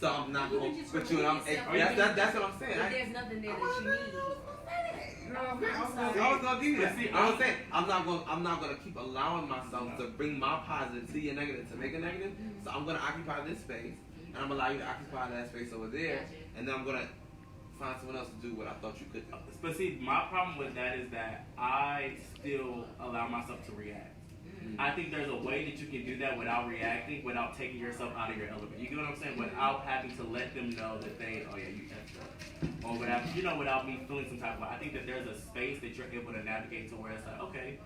So I'm not going to put you in. That's what I'm saying. But there's nothing there that you need. I was gonna do that. I'm saying I'm not gonna keep allowing myself to bring my positive to your negative to make a negative. So I'm gonna occupy this space, and I'm gonna allow you to occupy that space over there, and then I'm gonna find someone else to do what I thought you could. But see, my problem with that is that I still allow myself to react. I think there's a way that you can do that without reacting, without taking yourself out of your element. You get what I'm saying? Without having to let them know that they, oh yeah, you effed up. Or without, without me feeling some type of, I think that there's a space that you're able to navigate to where it's like, okay,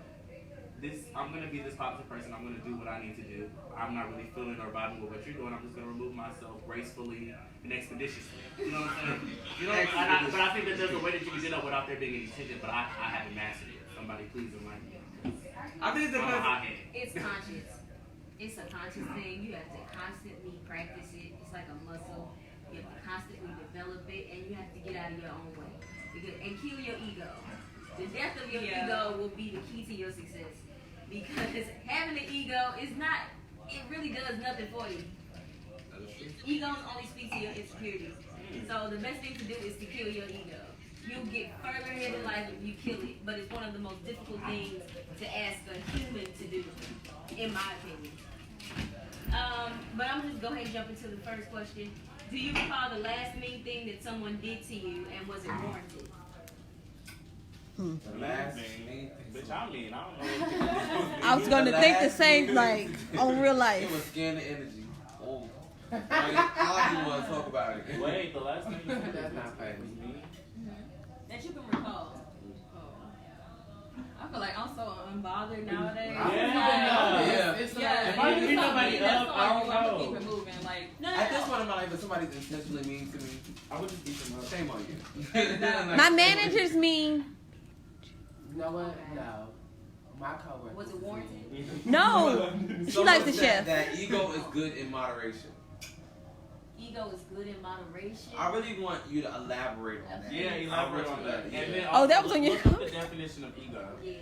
I'm going to be this positive person. I'm going to do what I need to do. I'm not really feeling or vibing with what you're doing. I'm just going to remove myself gracefully and expeditiously. You know what I'm saying? But I think that there's a way that you can do that without there being any tension, but I haven't mastered it. Somebody please enlighten me. I think It's conscious. It's a conscious thing. You have to constantly practice it. It's like a muscle. You have to constantly develop it, and you have to get out of your own way. And kill your ego. The death of your ego will be the key to your success. Because having an ego is not, it really does nothing for you. Egos only speak to your insecurities. So the best thing to do is to kill your ego. You'll get further ahead in life if you kill it, but it's one of the most difficult things to ask a human to do, in my opinion. But I'm gonna just go ahead and jump into the first question. Do you recall the last mean thing that someone did to you, and was it warranted? The last mean Bitch, I mean, I don't know. I was gonna think the same, like on real It was life. scan the energy. Oh. I don't want to talk about it. Wait, the last thing you said That's not funny. was me? That you can recall. I feel like I'm so unbothered nowadays. Yeah. It's Yeah, If I you beat do somebody something, up, that's I all don't you have to know. keep it moving. Like, No, At this point in my life, if somebody's intentionally mean to me, I would just beat them up. shame on you. My manager's mean. You know what? No. My coworker. was it warranted? No, she Someone likes the said chef. That ego is good in moderation. Ego is good in moderation. I really want you to elaborate on that. Yeah, elaborate on that. Yeah. And then Oh, that also was on your- look up the definition of ego. Yeah.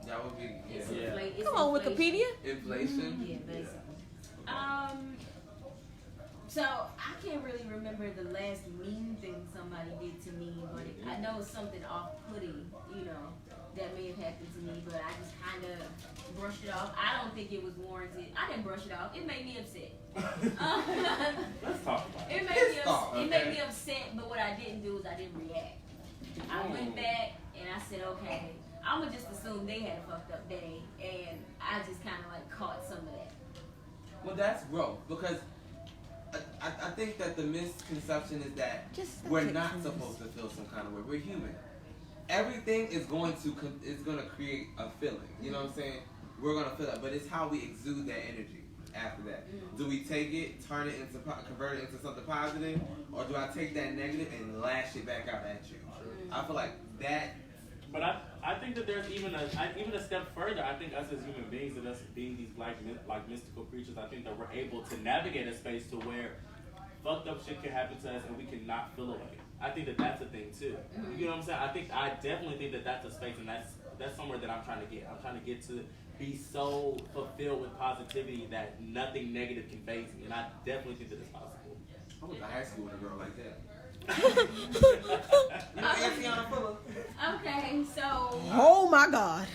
That would be It's yeah. it's Come on, inflation. Wikipedia. Inflation. Yeah, basically. So I can't really remember the last mean thing somebody did to me, but I know it's something off-putting, that may have happened to me, but I just kind of brushed it off. I don't think it was warranted. I didn't brush it off. It made me upset. Let's talk about it. It made me upset, but what I didn't do is I didn't react. I went back and I said, okay, I'm gonna just assume they had a fucked up day, and I just kind of like caught some of that. Well, that's growth because I think that the misconception is that Just we're take not turns. supposed to feel some kind of way. We're human. Everything is going to create a feeling. You know what I'm saying? We're gonna feel it, but it's how we exude that energy after that. Do we take it, turn it into, convert it into something positive, or do I take that negative and lash it back out at you? I feel like that. But I think that there's even a step further. I think us as human beings and us being these black mystical creatures, I think that we're able to navigate a space to where fucked up shit can happen to us and we cannot feel away. I think that that's a thing too. You know what I'm saying? I definitely think that that's a space, and that's somewhere that I'm trying to get. I'm trying to get to be so fulfilled with positivity that nothing negative can faze me, and I definitely think that it's possible. I went to high school with a girl like that. Okay, so Oh my God.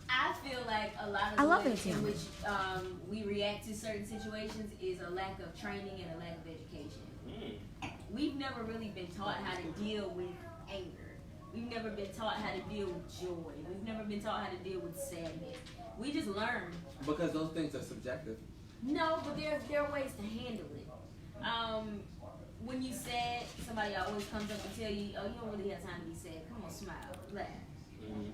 I feel like a lot I of love the ways that in too. which we react to certain situations is a lack of training and a lack of education. We've never really been taught how to deal with anger. We've never been taught how to deal with joy. We've never been taught how to deal with sadness. We just learn. Because those things are subjective. No, but there are ways to handle it. When you sad, somebody always comes up and tell you, oh, you don't really have time to be sad. Come on, smile, laugh.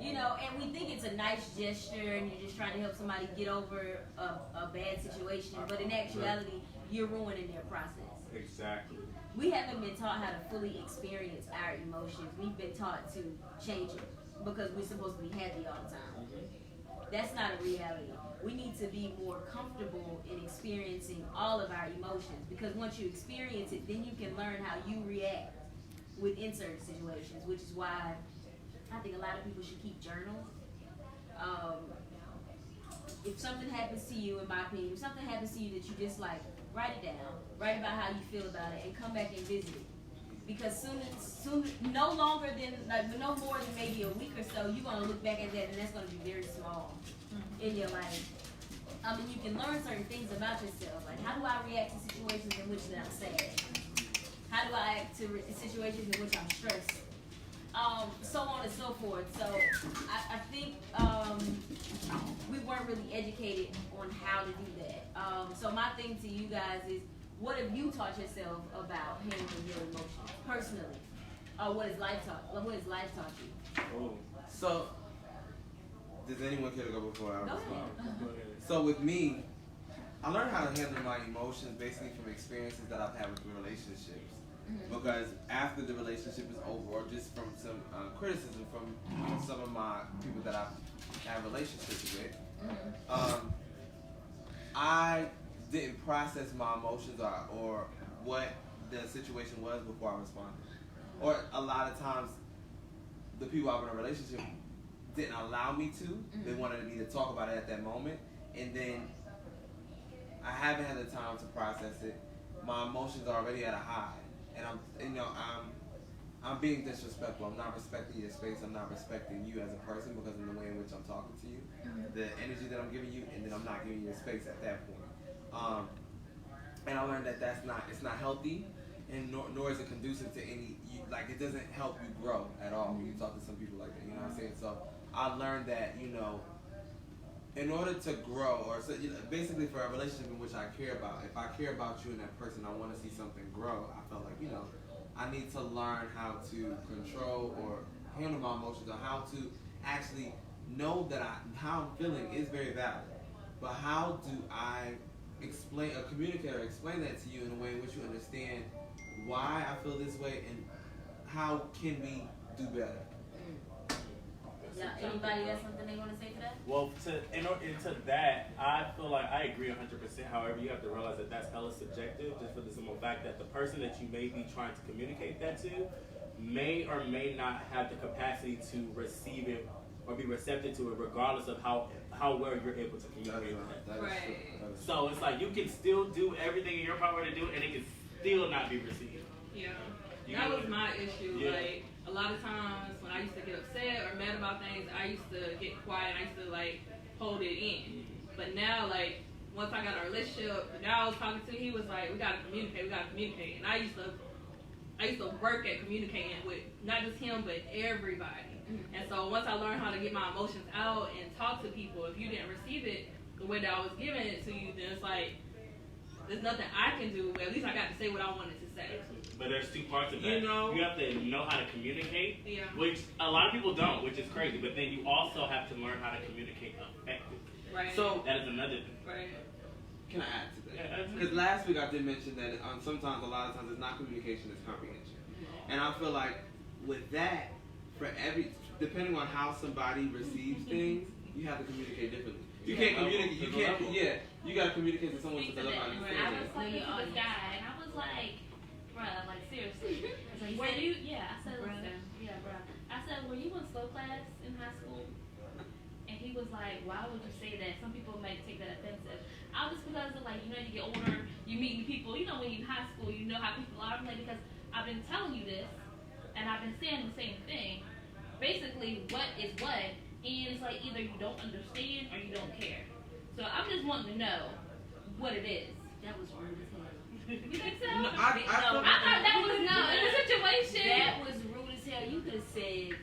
And we think it's a nice gesture and you're just trying to help somebody get over a bad situation, but in actuality, you're ruining their process. Exactly. We haven't been taught how to fully experience our emotions. We've been taught to change it because we're supposed to be happy all the time. That's not a reality. We need to be more comfortable in experiencing all of our emotions, because once you experience it, then you can learn how you react within certain situations, which is why I think a lot of people should keep journals. If something happens to you, in my opinion, if something happens to you that you dislike, write it down. Write about how you feel about it and come back and visit it. Because soon, no more than maybe a week or so, you're going to look back at that and that's going to be very small in your life. You can learn certain things about yourself. Like, how do I react to situations in which I'm sad? How do I act to situations in which I'm stressed? So on and so forth. So I think we weren't weren't really educated on how to do that. So my thing to you guys is, what have you taught yourself about handling your emotions personally? Or what has life taught you? Oh, So, does anyone care to go before I Go respond? ahead. go ahead. So with me, I learned how to handle my emotions basically from experiences that I've had with relationships. Because after the relationship is over, or just from some criticism from some of my people that I've had relationships with, I didn't process my emotions or what the situation was before I responded. Or a lot of times, the people I was in a relationship didn't allow me to. They wanted me to talk about it at that moment, and then I haven't had the time to process it. My emotions are already at a high, and I'm being disrespectful. I'm not respecting your space. I'm not respecting you as a person because of the way in which I'm talking to you, the energy that I'm giving you, and then I'm not giving you space at that point. And I learned that it's not healthy, and nor is it conducive to any. It doesn't help you grow at all when you talk to some people like that. You know what I'm saying? So I learned that in order to grow, or basically for a relationship in which I care about, if I care about you and that person, I want to see something grow. I felt like I need to learn how to control or handle my emotions, or how to actually know that how I'm feeling is very valid. But how do I explain or communicate or explain that to you in a way in which you understand why I feel this way and how can we do better? Yeah, anybody got something they want to say to that? Well, into that, I feel like I agree 100%. However, you have to realize that that's hella subjective, just for the simple fact that the person that you may be trying to communicate that to may or may not have the capacity to receive it or be receptive to it, regardless of how well you're able to communicate that. Right. So it's like you can still do everything in your power to do, and it can still not be received. Yeah. You That know? was my issue. Yeah. Like, a lot of times when I used to get upset or mad about things, I used to get quiet and I used to hold it in. But now, once I got in a relationship, the guy I was talking to, he was like, we gotta communicate. And I used to work at communicating with not just him but everybody. And so once I learned how to get my emotions out and talk to people, if you didn't receive it the way that I was giving it to you, then it's like there's nothing I can do. At least I got to say what I wanted to say. But there's two parts of that. You have to know how to communicate, Yeah. which a lot of people don't, which is crazy. But then you also have to learn how to communicate effectively. Right. So That is another thing. Right. can I add to that? Yeah, absolutely. Because last week I did mention that sometimes, a lot of times, it's not communication, it's comprehension. And I feel like with that, depending on how somebody receives things, you have to communicate differently. You can't communicate. You can't. Yeah, you gotta communicate to someone to Speak to let them that. understand. I was talking to this guy, and I was like, bruh, like seriously. Were you? Yeah, I said, listen, yeah, bruh. I said, were you in slow class in high school? And he was like, why would you say that? Some people might take that offensive. I was because of you get older, you meet new people. You know, when you're in high school, you know how people are. I'm like, because I've been telling you this, and I've been saying the same thing. Basically, what is what? And it's like either you don't understand or you don't care. So I'm just wanting to know what it is. That was rude as hell. You think so? No, I thought that was no in the situation. That was rude as hell. You could have said.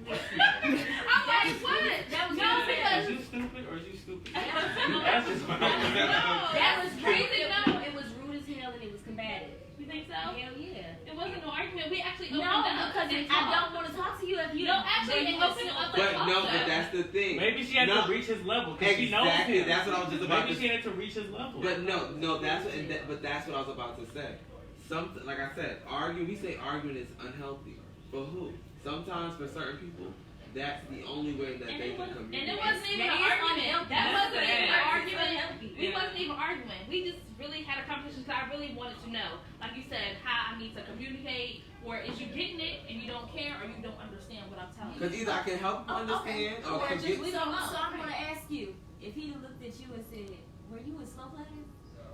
I'm like, what? That was No, rude as hell. Is you stupid or is you stupid? That was That's just my That was crazy. No, it was rude as hell and it was combative. You think so? Hell yeah. It wasn't no argument. We actually No, opened up. because and I talked. don't want to talk to you if you. No, actually, they opened up. But no, but that's the thing. Maybe she had No. to reach his level because she knows Exactly. him. That's what I was just about Maybe to she had to reach his level. But no, that's what I was about to say. Like I said, we say arguing is unhealthy. For who? Sometimes for certain people, that's the only way that they can And communicate. it wasn't even an argument. That wasn't even an argument. We wasn't even arguing. We just really had a conversation because I really wanted to know, like you said, how I need to communicate, or is you getting it and you don't care, or you don't understand what I'm telling you. Because either I can help you understand, or Or just forget. we So don't know. I'm gonna ask you, if he looked at you and said, "Were you in slow class?"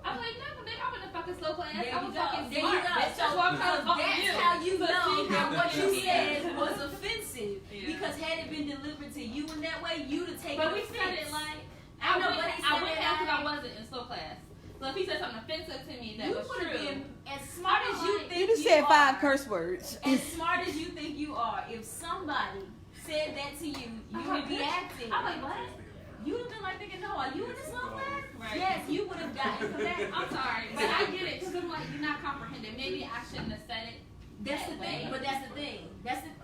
I was like, no, nigga, I'm in the fucking slow class. There I you was go. fucking There smart. you go. That's So why I'm trying to talk to that's you. how you So know see, how what you yeah. said was offensive. Yeah. Because had it been delivered to you in that way, you'd have taken But we offense. said it like, I know, but I he said went it down because I like- wasn't in slow class. So if he said something offensive to me, that You was would have true. been as smart as you think You just you said are. 5 curse words. As smart as you think you are, if somebody said that to you, you would be acting. I'm like, what? you would have been like thinking, no, are you in this motherfucker? Right. Yes, you would have gotten for that. I'm sorry, but I get it because I'm like, you're not comprehending. Maybe I shouldn't have said it. That's the that thing, way. but that's the thing.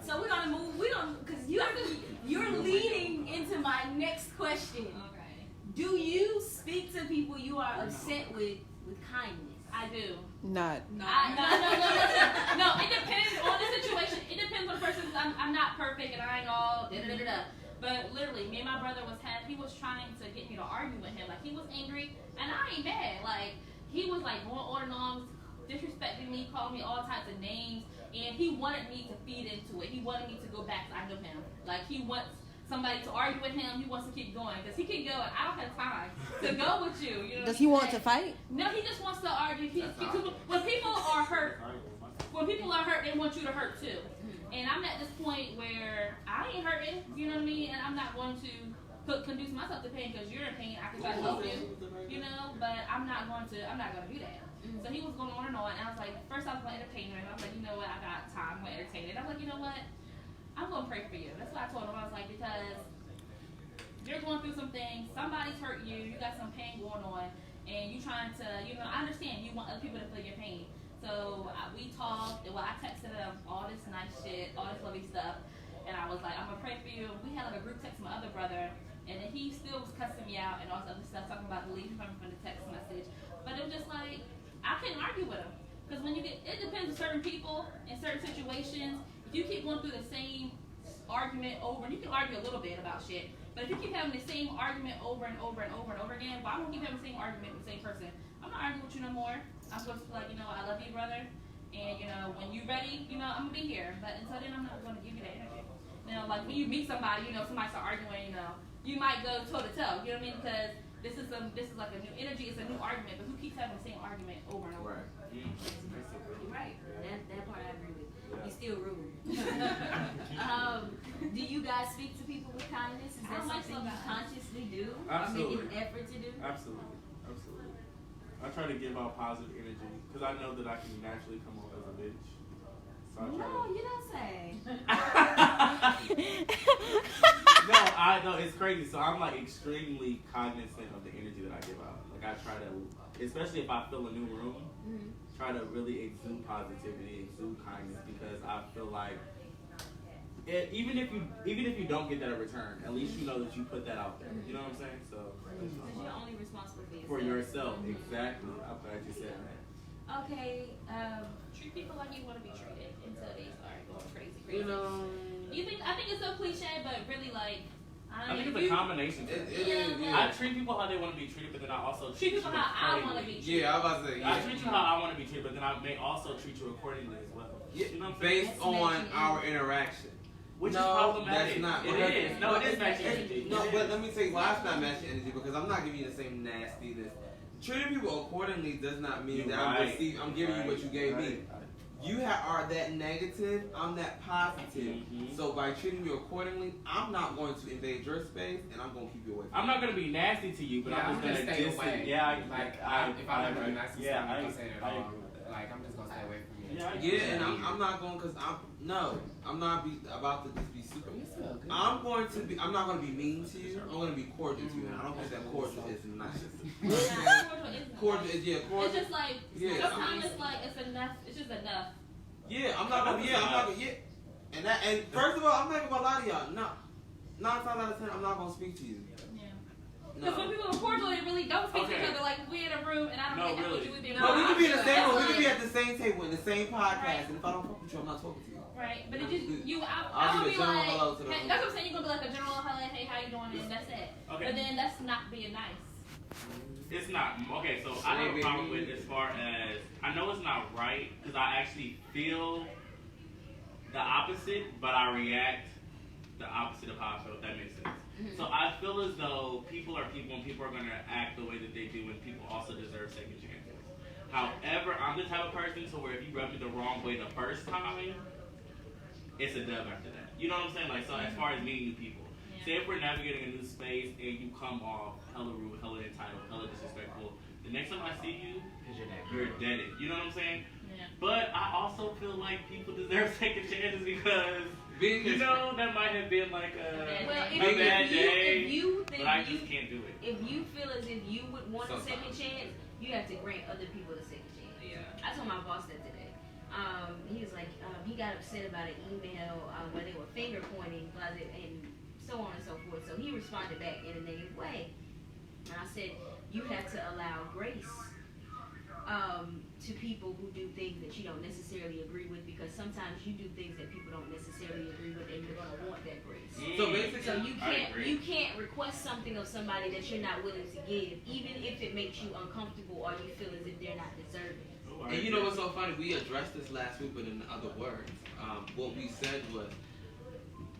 So we're gonna move. Because you're leading into my next question. Okay. Do you speak to people you are upset with kindness? I do. Not. No, it depends on the situation. It depends on the person. I'm not perfect and I ain't all da-da-da-da-da. But literally, me and my brother he was trying to get me to argue with him. Like, he was angry, and I ain't mad. Like, he was, like, going on and on, disrespecting me, calling me all types of names, and he wanted me to feed into it. He wanted me to go back to I know him. Like, he wants somebody to argue with him. He wants to keep going, because he can go, and I don't have time to go with you. You know Does he want to fight? No, he just wants to argue. When people are hurt, they want you to hurt too. And I'm at this point where I ain't hurting, you know what I mean? And I'm not going to conduce myself to pain because you're in pain. I can try to help you know, but I'm not going to do that. So he was going on, and I was like, first I was going to entertain him. I was like, you know what, I got time, I'm going to entertain it. I was like, you know what, I'm going to pray for you. That's what I told him. I was like, because you're going through some things, somebody's hurt you, you got some pain going on, and you trying to, you know, I understand you want other people to feel your pain. So we talked, I texted him all this nice shit, all this lovely stuff, and I was like, I'm gonna pray for you. We had like a group text with my other brother, and then he still was cussing me out and all this other stuff, talking about deleting from the text message. But it was just like, I couldn't argue with him. Because when you it depends on certain people in certain situations. If you keep going through the same argument over, and you can argue a little bit about shit, but if you keep having the same argument over and over and over and over again, well, I'm gonna keep having the same argument with the same person. I'm not arguing with you no more. I'm supposed to be like, you know, I love you, brother. And, you know, when you're ready, you know, I'm going to be here. But until then, I'm not going to give you that energy. You know, like when you meet somebody, you know, somebody start arguing, you know, you might go toe-to-toe. You know what I mean? Because this is like a new energy. It's a new argument. But who keeps having the same argument over and over? You're right. That part I agree with. You're still rude. Do you guys speak to people with kindness? Is that something you consciously do? Absolutely. Or make an effort to do? Absolutely. I try to give out positive energy because I know that I can naturally come off as a bitch. So I try No, you don't say. No, I know it's crazy. So I'm like extremely cognizant of the energy that I give out. Like I try to, especially if I fill a new room, try to really exude positivity, exude kindness because I feel like even if you don't get that in return, at least you know that you put that out there. You know what I'm saying? So. Because you're only responsible for yourself. Exactly. I'm glad you said that. Okay. Treat people like you want to be treated until they start going crazy. You know. I think it's so cliche, but really like. I think it's a combination. I treat people how they want to be treated, but then I also treat people how I want to be treated. Yeah, I was about to say. I treat you how I want to be treated, but then I may also treat you accordingly as well. Yeah, you know what I'm saying? based on our interaction. Which is problematic. That's not. It is. No, it is matching energy. No, but let me tell you why it's not matching energy because I'm not giving you the same nastiness. Treating people accordingly does not mean that I'm giving you what you gave me. You are that negative, I'm that positive. So by treating you accordingly, I'm not going to invade your space, and I'm going to keep you away from I'm not going to be nasty to you, but I'm just going to stay away. Yeah, if I'm not nice to someone, I don't say it at all. Like, I'm just going to stay away from you. Yeah, and I'm not going because I'm not about to just be super. I'm not going to be mean to you. I'm going to be cordial to you, and I don't think that cordial is nice. Cordial is cordial. It's just like sometimes it's like it's enough. It's just enough. Yeah, I'm not gonna. And first of all, I'm not even gonna lie to y'all. No, 9 times out of 10, I'm not gonna speak to you. Because when people are cordial, they really don't speak to each other. Like we're in a room, and I don't get that with you. But we could be in the same room. We could be at the same table in the same podcast, and if I don't fuck with you, I'm not talking to you. Right, but it just I'll would give be a general like, hello to the hey, that's what I'm saying. You're gonna be like a general hello, hey, how you doing, and that's it. Okay. But then that's not being nice. It's not. Okay, so I have a problem with as far as, I know it's not right, because I actually feel the opposite, but I react the opposite of how I feel, if that makes sense. So I feel as though people are people, and people are going to act the way that they do, and people also deserve second chances. However, I'm the type of person to where if you rub me the wrong way the first time, it's a dub after that. You know what I'm saying? Like, so as far as meeting new people. Say if we're navigating a new space and you come off hella rude, hella entitled, hella disrespectful, the next time I see you, you're deaded. You know what I'm saying? Yeah. But I also feel like people deserve second chances because, you know, that might have been like a bad day. If you think but I just can't do it. If you feel as if you would want a second Sometimes. chance, you have to grant other people a second chance. Yeah. I told my boss that today. He was like, he got upset about an email where they were finger pointing, and so on and so forth. So he responded back in a negative way. And I said, you have to allow grace to people who do things that you don't necessarily agree with, because sometimes you do things that people don't necessarily agree with, and you're gonna want that grace. So basically, So you I agree. can't request something of somebody that you're not willing to give, even if it makes you uncomfortable or you feel as if they're not deserving. Oh, I And you know agree. what's so funny? We addressed this last week, but in other words, what we said was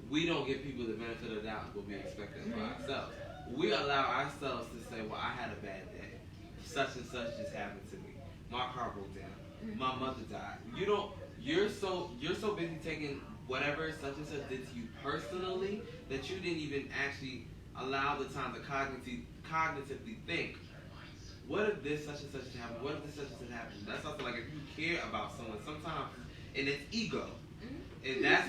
we don't give people the benefit of the doubt what we expect of ourselves. We allow ourselves to say, "Well, I had a bad day. Such and such just happened to me. My car broke down. My mother died." You don't. You're so busy taking whatever such and such did to you personally that you didn't even actually allow the time to cognitively think. What if this such and such happened? What if this such and such happened? That's also like if you care about someone sometimes, and it's ego, and that's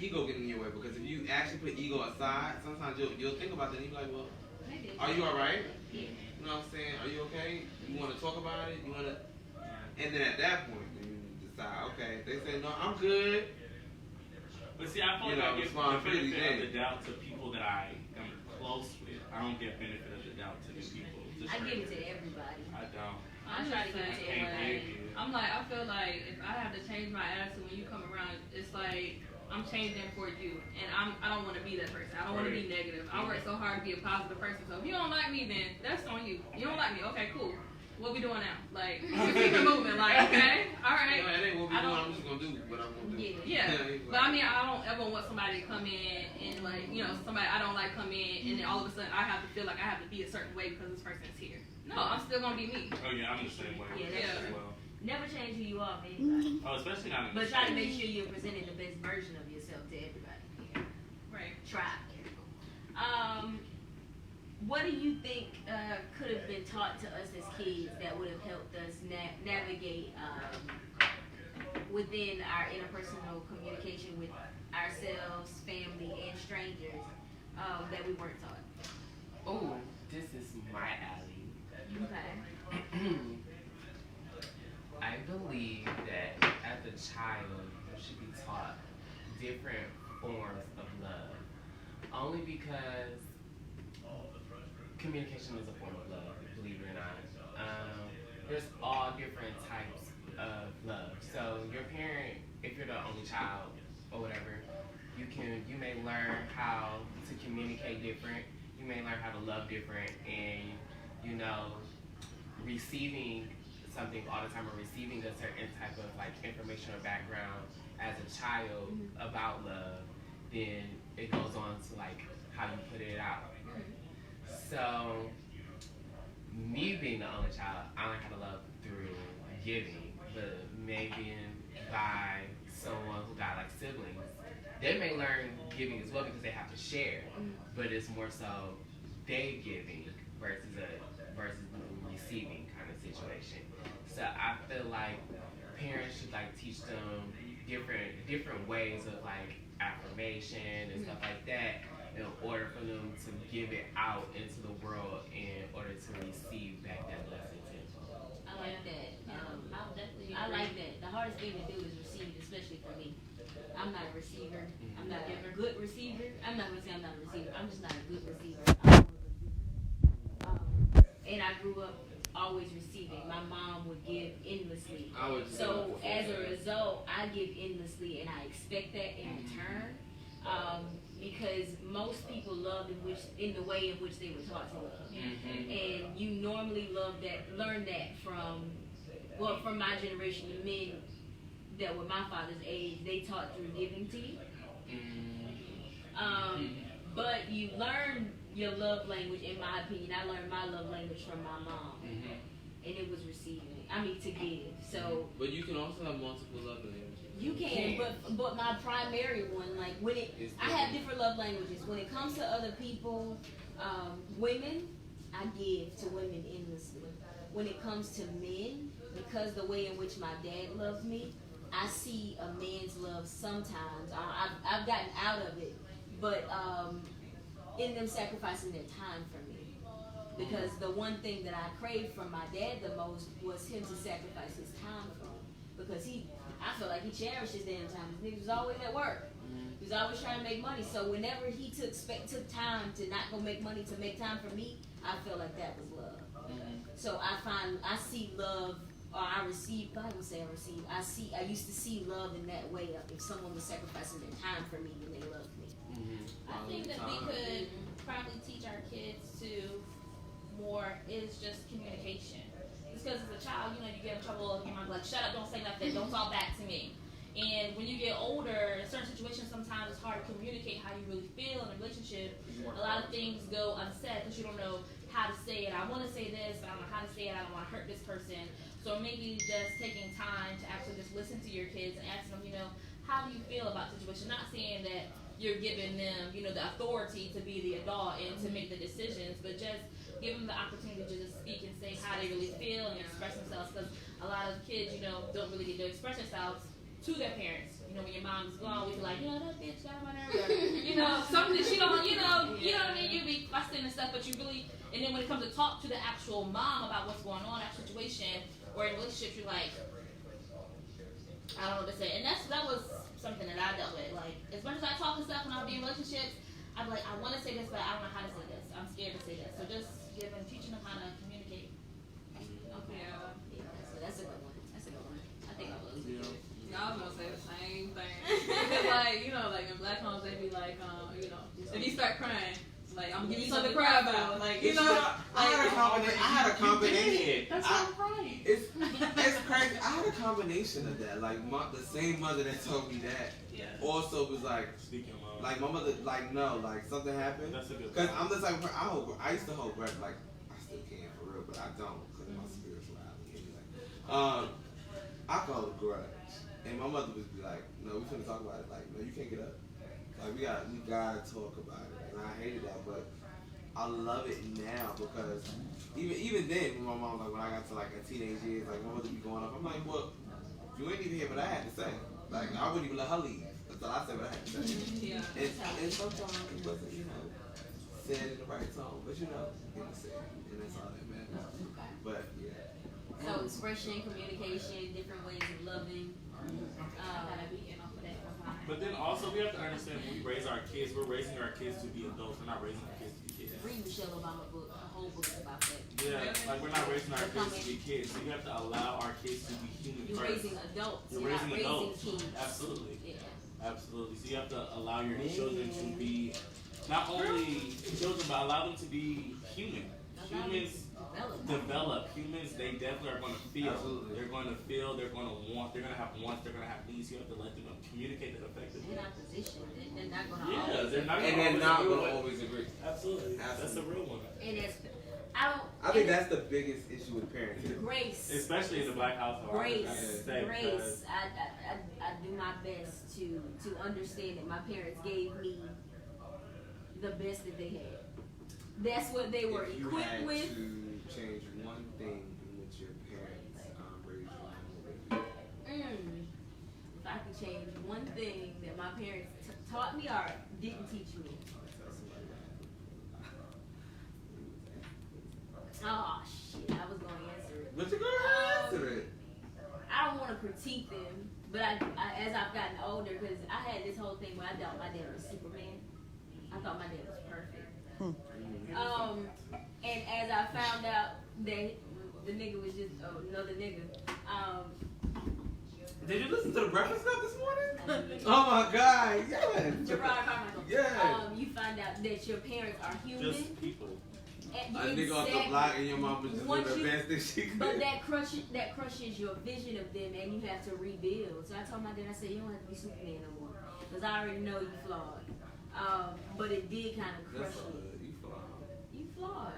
ego getting in your way. Because if you actually put ego aside, sometimes you'll think about that and you'll be like, well, Maybe. are you all right? Yeah. You know what I'm saying? Are you okay? You want to talk about it? You want to? And then at that point, then you decide, okay. They say, no, I'm good. But see, I feel You like know, I give the responsibility benefit of then. the doubt to people that I am close with. I don't get benefit of the doubt to new people. Just I give it to strangers. everybody. I don't. I try to give it to Can't everybody. give you. I'm like, I feel like if I have to change my attitude when you come around, it's like I'm changing for you, and I don't want to be that person. I don't want to be negative. I work so hard to be a positive person. So if you don't like me, then that's on you. You don't like me, okay, cool. What we doing now? Like, keep it moving. Like, okay, all right. You know, it ain't what we I doing. don't- I'm just gonna do what I'm gonna do. Yeah. Yeah, but I mean, I don't ever want somebody to come in and like, you know, somebody I don't like come in and then all of a sudden I have to feel like I have to be a certain way because this person's here. No, I'm still gonna be me. Oh yeah, I'm the same way. Yeah, that's as true. well. Never change who you are, for anybody. Oh, especially not in But the try to States. make sure you're presenting the best version of yourself to everybody. Right. Try. What do you think could have been taught to us as kids that would have helped us navigate within our interpersonal communication with ourselves, family, and strangers that we weren't taught? Oh, this is my alley. Okay. I believe that as a child, you should be taught different forms of love. Only because communication is a form of love, believe it or not. There's all different types of love. So your parent, if you're the only child or whatever, you may learn how to communicate different. You may learn how to love different, and receiving something all the time or receiving a certain type of like information or background as a child about love, then it goes on to like how you put it out. So me being the only child, I learned how to love through giving, but maybe by someone who got like siblings, they may learn giving as well because they have to share, but it's more so they giving versus receiving kind of situation. So I feel like parents should like teach them different ways of like affirmation and stuff like that in order for them to give it out into the world in order to receive back that blessing. I like that. I'll definitely I agree. like that. The hardest thing to do is receive, especially for me. I'm not a receiver. I'm not a good receiver. I'm not gonna say I'm not a receiver. I'm just not a good receiver. And I grew up always receiving. My mom would give endlessly. So as a result, I give endlessly, and I expect that in return. Because most people love in the way in which they were taught to love, and you normally learn that from my generation, the men that were my father's age, they taught through giving to you. But you learn your love language. In my opinion, I learned my love language from my mom, and it was receiving. I mean, to give. So. But you can also have multiple love languages. You can, but my primary one, like I have different love languages. When it comes to other people, women, I give to women endlessly. When it comes to men, because the way in which my dad loved me, I see a man's love sometimes. I've gotten out of it, but in them sacrificing their time for me. Because the one thing that I craved from my dad the most was him to sacrifice his time for me. Because I feel like he cherished his damn time. He was always at work. He was always trying to make money. So whenever he took time to not go make money to make time for me, I feel like that was love. So I see love, or I receive. I wouldn't say I receive. I used to see love in that way. If someone was sacrificing their time for me, then they loved me. I think that we could probably teach our kids to more is just communication. It's because as a child, you get in trouble, your mom's like, shut up, don't say nothing, don't talk back to me. And when you get older, in certain situations, sometimes it's hard to communicate how you really feel in a relationship. A lot of things go unsaid because you don't know how to say it. I want to say this, but I don't know how to say it. I don't want to hurt this person. So maybe just taking time to actually just listen to your kids and ask them, how do you feel about the situation? Not saying that you're giving them, the authority to be the adult and to make the decisions, but just give them the opportunity to just speak and say how they really feel and express themselves. Because a lot of kids, don't really get to express themselves to their parents. When your mom's gone, we be like, that bitch got on my nerves. Something that she don't, you know what I mean? You be fussing and stuff, but you really, and then when it comes to talk to the actual mom about what's going on, that situation, or in relationships, you're like, I don't know what to say. And that was something that I dealt with. Like, as much as I talk and stuff when I would be in relationships, I'm like, I want to say this, but I don't know how to say this. I'm scared to say this. So just teaching them how to communicate. Okay. So that's a good one. I think I was. Yeah. I was gonna say the same thing. Because like in black homes they be like, if you start crying, like I'm gonna give you something to cry about. Like I had a combination. That's not right. It's crazy. I had a combination of that. Like the same mother that told me that also was like, Speaking of like my mother, like no, like something happened. That's a good Because point. I'm the type of person, I used to hold grudge, like I still can for real, but I don't because of my spirituality anyway. I can hold grudge. And my mother would be like, no, we finna talk about it. Like, no, you can't get up. Like, we gotta talk about it. And I hated that, but I love it now because even then, when my mom, like, when I got to, like, a teenage years, like, my mother be going up, I'm like, well, you ain't even hear what I had to say. Like, I wouldn't even let her leave until I said what I had to say. And sometimes it wasn't, said in the right tone, but, it was said. And that's all that matters. But, yeah. So, expression, communication, different ways of loving. But then also we have to understand when we raise our kids, we're raising our kids to be adults. We're not raising our kids to be kids. Read Michelle Obama book. The whole book is about that. Yeah, like we're not raising our kids to be kids. So you have to allow our kids to be human You're first. raising adults. You're You're raising not adults. raising kids. Absolutely. Yeah. Absolutely. So you have to allow your children to be not only children, but allow them to be human. Humans develop. Humans, they definitely are going to feel. Absolutely. They're going to feel. They're going to want. They're going to have wants. They're going to have needs. You have to let them communicate that effectively. They're not positioned. They're not going to. Yeah, they're not. And they're not going to always agree. Absolutely. That's a real one. And it's, I think that's the biggest issue with parenting. Grace. Especially in the black household. Grace. I do my best to understand that my parents gave me the best that they had. That's what they were If you equipped had with. to change one thing in which your parents raised you, what would it be? If I could change one thing that my parents taught me or didn't teach me. Oh shit, I was going to answer it. But you're going to answer it. I don't want to critique them, but I as I've gotten older, because I had this whole thing where I thought my dad was Superman. I thought my dad was perfect. And as I found out that the nigga was just another nigga. Did you listen to the Breakfast Club this morning? Oh my God, yes. Gerard Carmichael. Yeah. You find out that your parents are human. Just people. A nigga off the block and your mom was just doing the best that she could. But that crushes your vision of them, and you have to rebuild. So I told my dad, I said, you don't have to be Superman no more, because I already know you flawed. But it did kind of crush you. You flawed.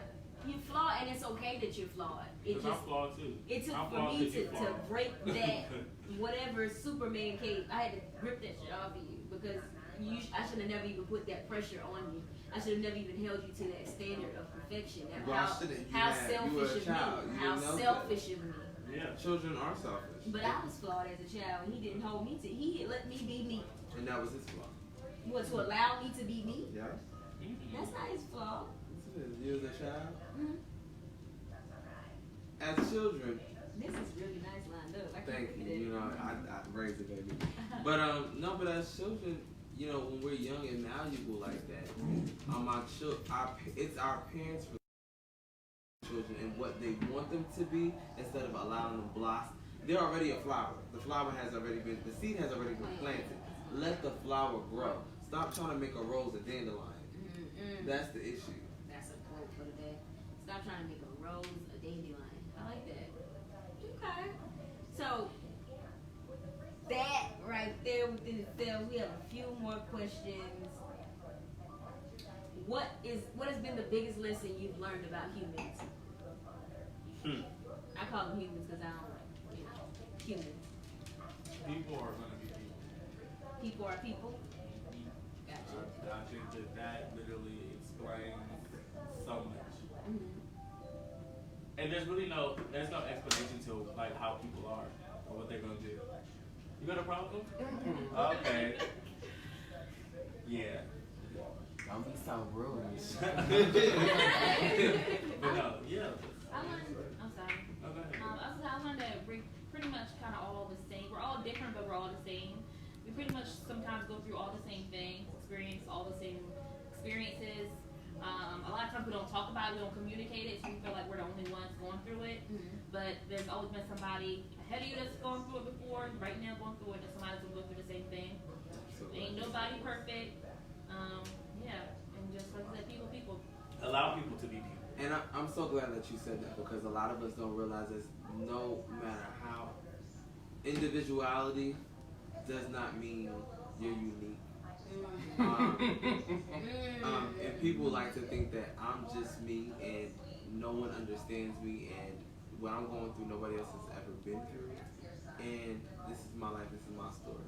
You're flawed, and it's okay that you're flawed. Because I'm flawed too. It took I'm for flawed me too, to flawed. break that whatever Superman cape. I had to rip that shit off of you because I should have never even put that pressure on you. I should have never even held you to that standard of perfection. How selfish of me. How selfish of me. Yeah. Children are selfish. But I was flawed as a child, and he didn't hold me to. He let me be me. And that was his flaw. What, to allow me to be me? Yeah. That's nice, Flaw. Yes, it is. You as a child? Mhm. As children, This is really nice lined up. I can't thank look you. at it. You know, I raised a baby. But no, but as children, you know, when we're young and malleable like that, it's our parents for children and what they want them to be instead of allowing them blossom. They're already a flower. The flower has already been, the seed has already been planted. Let the flower grow. Stop trying to make a rose a dandelion. Mm-mm. That's the issue. That's a quote for the day. Stop trying to make a rose a dandelion. I like that. Okay. So that right there within itself, we have a few more questions. What has been the biggest lesson you've learned about humans? I call them humans because I don't, humans. People are going to be people. People are people. Gotcha. I think that literally explains so much. Mm-hmm. And there's no explanation to like how people are or what they're gonna do. You got a problem? Okay. Yeah. Don't be so rude. But no, yeah. I learned. I'm sorry. Okay. I learned that we're pretty much kind of all the same. We're all different, but we're all the same. We pretty much sometimes go through all the same things, experience all the same experiences. A lot of times we don't talk about it, we don't communicate it, so we feel like we're the only ones going through it. Mm-hmm. But there's always been somebody ahead of you that's gone through it before, right now going through it, and somebody's gonna go through the same thing. Ain't nobody perfect. Yeah, and just like I said, people. Allow people to be people. And I'm so glad that you said that because a lot of us don't realize this. No matter how, individuality does not mean you're unique. And people like to think that I'm just me and no one understands me and what I'm going through nobody else has ever been through. And this is my life, this is my story.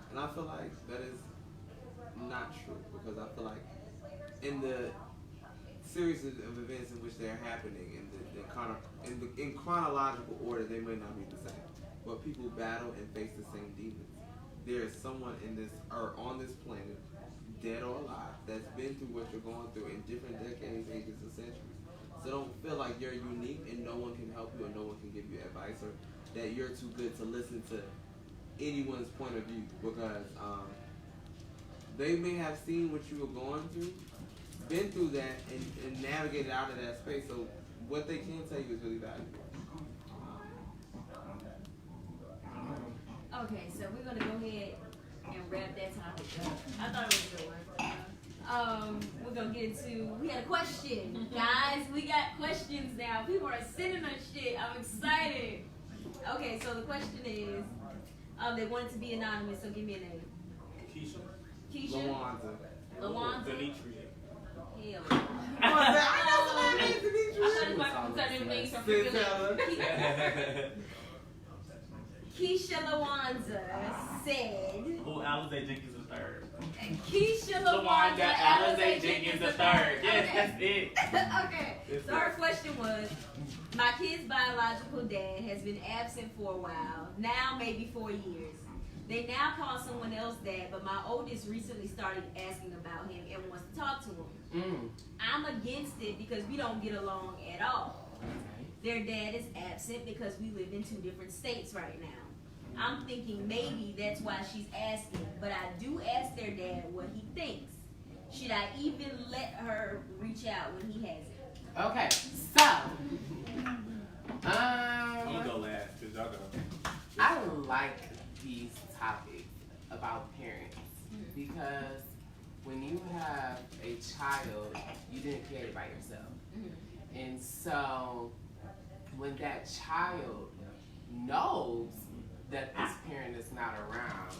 And I feel like that is not true because I feel like in the series of events in which they're happening in chronological order they may not be the same. But people battle and face the same demons. There is someone in this or on this planet, dead or alive, that's been through what you're going through in different decades, ages, and centuries. So don't feel like you're unique and no one can help you or no one can give you advice or that you're too good to listen to anyone's point of view because they may have seen what you were going through, been through that, and navigated out of that space. So what they can tell you is really valuable. Okay, so we're gonna go ahead and wrap that topic up. I thought it was a good one. We're gonna get into. We had a question, guys. We got questions now. People are sending us shit. I'm excited. Okay, so the question is, they wanted to be anonymous, so give me a name. Keisha. Lawanza. Demetria. Hell. I know somebody named Demetria. I thought it was like certain things from privilege. Keisha Lawanza said. Who Alizé Jenkins the third? Keisha Lawanza Alizé Jenkins the third. Yes, that's it. Okay. So her question was, my kid's biological dad has been absent for a while, now maybe 4 years. They now call someone else dad, but my oldest recently started asking about him and wants to talk to him. I'm against it because we don't get along at all. Their dad is absent because we live in 2 different states right now. I'm thinking maybe that's why she's asking, but I do ask their dad what he thinks. Should I even let her reach out when he has it? Okay, so I'm gonna go last because y'all go. I like these topics about parents because when you have a child, you didn't create it by yourself. And so when that child knows that this parent is not around,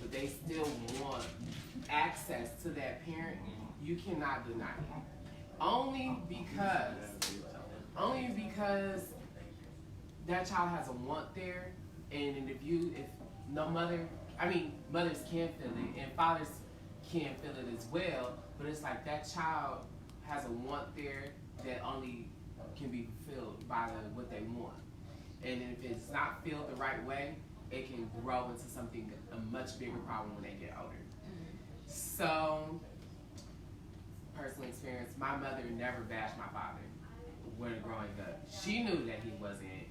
but they still want access to that parent, you cannot deny it. Only because that child has a want there, and mothers can feel it, and fathers can feel it as well, but it's like that child has a want there that only can be fulfilled by what they want. And if it's not filled the right way, it can grow into something, a much bigger problem when they get older. So, personally, personal experience, my mother never bashed my father when growing up. She knew that he wasn't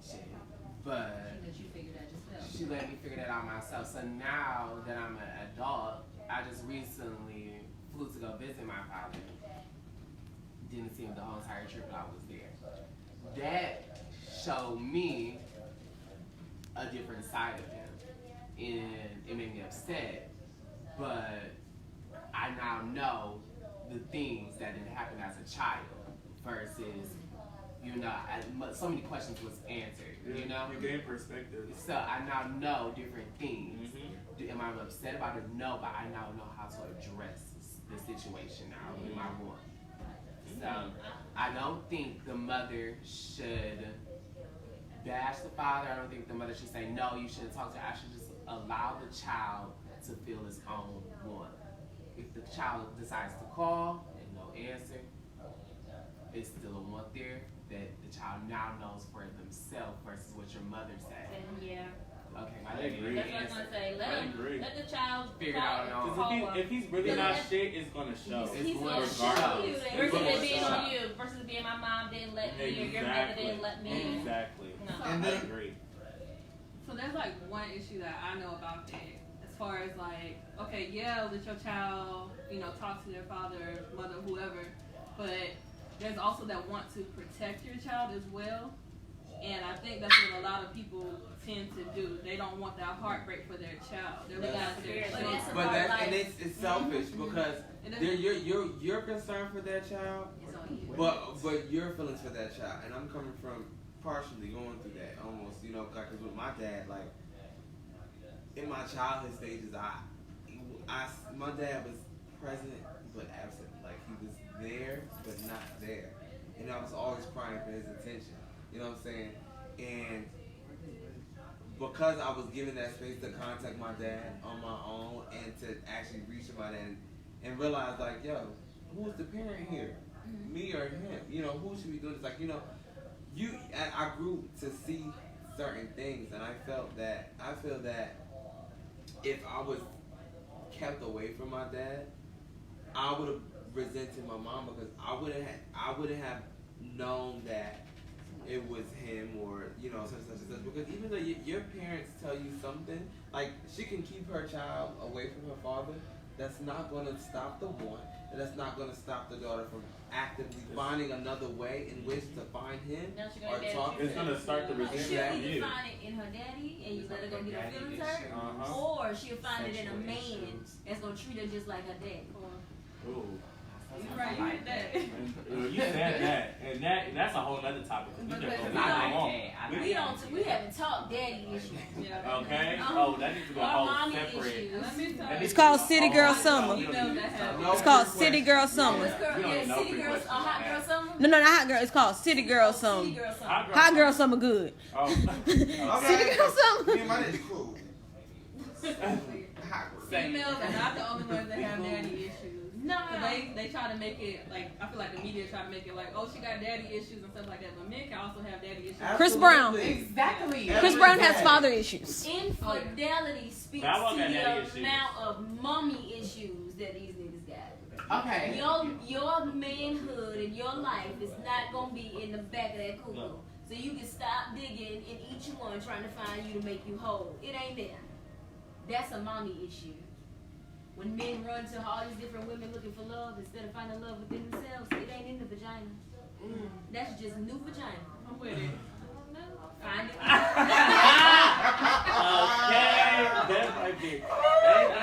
shit, but That you figured out yourself. she let me figure that out myself. So now that I'm an adult, I just recently flew to go visit my father. Didn't see him the whole entire trip, but I was there. That showed me a different side of him, and it made me upset. But I now know the things that didn't happen as a child versus, you know, so many questions was answered, you know? You gain perspective. So I now know different things. Mm-hmm. Am I upset about it? No, but I now know how to address the situation now in my room. So I don't think the mother should bash the father. I don't think the mother should say, no, you shouldn't talk to her. I should just allow the child to feel his own want. If the child decides to call and no answer, it's still a want there that the child now knows for themselves versus what your mother said. Yeah. Okay, I agree. That's what I'm gonna say. Let the child Figure it out on call his Because if he's really not shit, it's gonna show. He's It's gonna gonna show show. you that. Versus It's it being gonna on you, versus being my mom didn't let me, or your mother didn't let me. Exactly. No. And I then agree. So there's like one issue that I know about that, as far as like, okay, yeah, let your child, you know, talk to their father, mother, whoever, but there's also that want to protect your child as well, and I think that's what a lot of people tend to do. They don't want that heartbreak for their child. They're looking out for their But children. that's but about that's life. and it's selfish because It they're, is- you're concerned for that child, It's on you. but your feelings for that child, and I'm coming from partially going through that almost, you know, because with my dad, like in my childhood stages, my dad was present but absent. Like he was there but not there, and I was always crying for his attention. You know what I'm saying? And because I was given that space to contact my dad on my own and to actually reach my dad and realize like, yo, who's the parent here? Me or him? You know, who should be doing this? Like, you know, I grew to see certain things, and I feel that if I was kept away from my dad, I would have resented my mom because I wouldn't have known that it was him or, you know, such and such. Because even though your parents tell you something, like she can keep her child away from her father, that's not going to stop the want, and that's not going to stop the daughter from actively finding another way in which to find him Now she or gonna talk to It's him. gonna start the She'll resentment from either you. find it in her daddy and you let her go get her feelings hurt, Uh-huh. or she'll find it in a Sexual man issues. that's gonna treat her just like her daddy. Ooh. You're right, you did that. And you said that, and that's a whole other topic. We But can that's go not on. We haven't talked daddy issues. Yeah. Okay. Um, Oh, that needs to be a or whole mommy separate. issues. Let me tell that you. needs It's called to be a City whole- Girl we Summer. don't You know need that to happens. talk It's about called it. City Girl Summer. What's girl, We don't yeah, know city free girls, questions hot on girl that. summer? No, not hot girl. It's called City Girl City Summer. girl summer. Hot girl. Hot girl summer good. Oh. City Girl Summer. Me and my dad's cool. Females are not the only ones that have daddy issues. No, So they try to make it like, I feel like the media try to make it like, oh, she got daddy issues and stuff like that, but men can also have daddy issues. Chris Brown. Exactly. Chris Brown has father issues. Infidelity speaks That one to got daddy the issues. amount of mommy issues that these niggas got. Okay. Your manhood and your life is not gonna be in the back of that cuckoo. No. So you can stop digging in each one trying to find you to make you whole. It ain't there. That's a mommy issue. When men run to all these different women looking for love instead of finding love within themselves, it ain't in the vagina. That's just new vagina. I'm with it. Find it. Okay, that's like it. I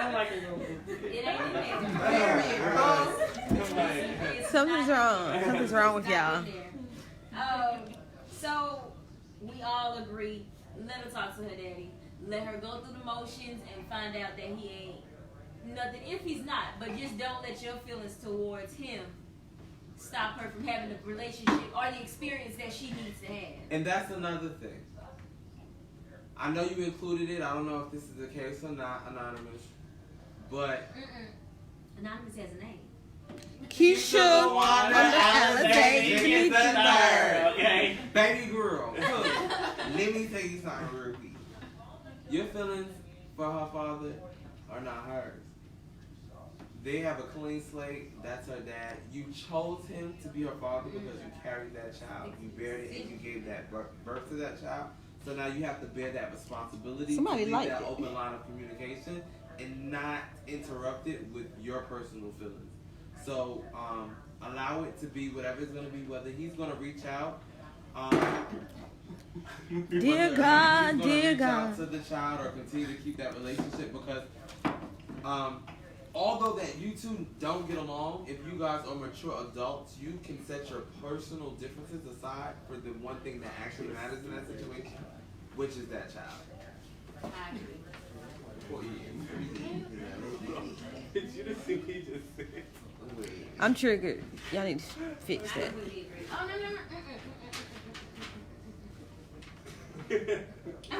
don't like it. It ain't in there. Something's wrong. Something's wrong with y'all. So we all agree. Let her talk to her daddy. Let her go through the motions and find out that he ain't nothing. If he's not, but just don't let your feelings towards him stop her from having the relationship or the experience that she needs to have. And that's another thing. I know you included it. I don't know if this is the case or not, Anonymous. But Anonymous has a name. Keisha Wanda Alizé Alizé Keisha. the third. Okay. Baby girl, look, let me tell you something real quick. Your feelings for her father are not hers. they have a clean slate. That's her dad. You chose him to be her father because you carried that child. You bared it and you gave that birth to that child. So now you have to bear that responsibility Somebody to leave liked that it. open line of communication and not interrupt it with your personal feelings. So allow it to be whatever it's going to be, whether he's going to reach out. Dear whether God, he's gonna dear reach out God. to the child or continue to keep that relationship, because although that you two don't get along, if you guys are mature adults, you can set your personal differences aside for the one thing that actually matters in that situation, which is that child. I agree. Did you just see what he just said? I'm triggered. Y'all need to fix I that. completely agree. Oh, no.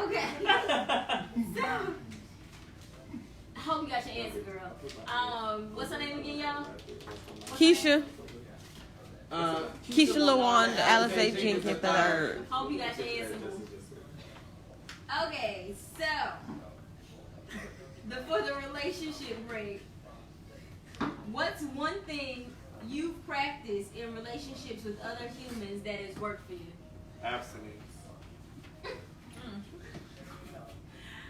Okay. So, I hope you got your answer, girl. What's her name again, y'all? Keisha LaWanda, Alice A. Jenkins III. Hope you got your answer, boo. Okay, so for the relationship break, what's one thing you've practiced in relationships with other humans that has worked for you? Abstinence.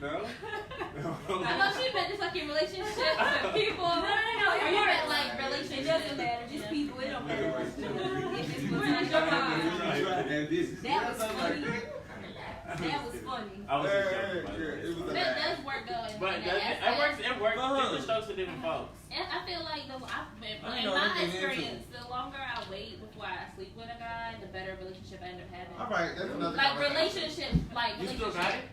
No? I know she meant just like in relationships with people. No. Or you meant like relationships. It doesn't matter. Just people. It don't matter. If it's what's your mind. That was funny. That was funny. I was just joking, by the way. That does work though. But it works. It works. Different strokes for different folks. And I feel like in my experience, the longer I wait before I sleep with a guy, the better relationship I end up having. All right, that's another Like relationships, like You still relationship. got it?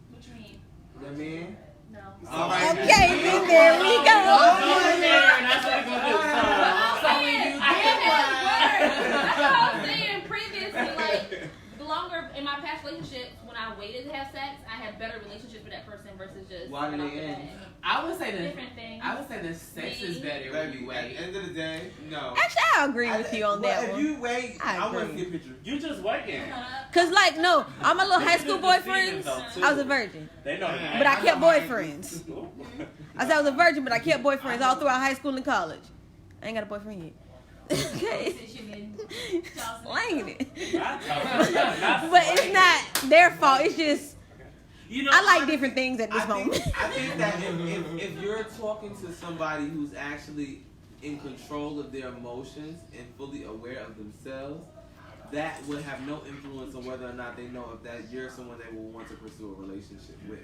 What you mean? The man. No. All right. Okay, then there we go. And that's what we're gonna do. That's what I'm saying previously, like the longer in my past relationships, when I waited to have sex, I had better relationships with that person versus just. Why did off they the end? bat. I would say Different things. I would say the sex is better when Baby, you at the wait. end of the day, no. Actually, I agree with you on that If one. you wait, I I want to agree. see a picture. You just waiting. Cause like no, all my little high school Niggas is boyfriends, deceiving though, I was a too. virgin. They know. But I kept boyfriends. Ooh. I said I was a virgin, but I kept boyfriends all throughout high school and college. I ain't got a boyfriend yet. Okay. Since you been Slanging it. Not But it's not their fault. It's just You know, I like different things at this I moment. think that if you're talking to somebody who's actually in control of their emotions and fully aware of themselves, that would have no influence on whether or not they know if that you're someone they will want to pursue a relationship with.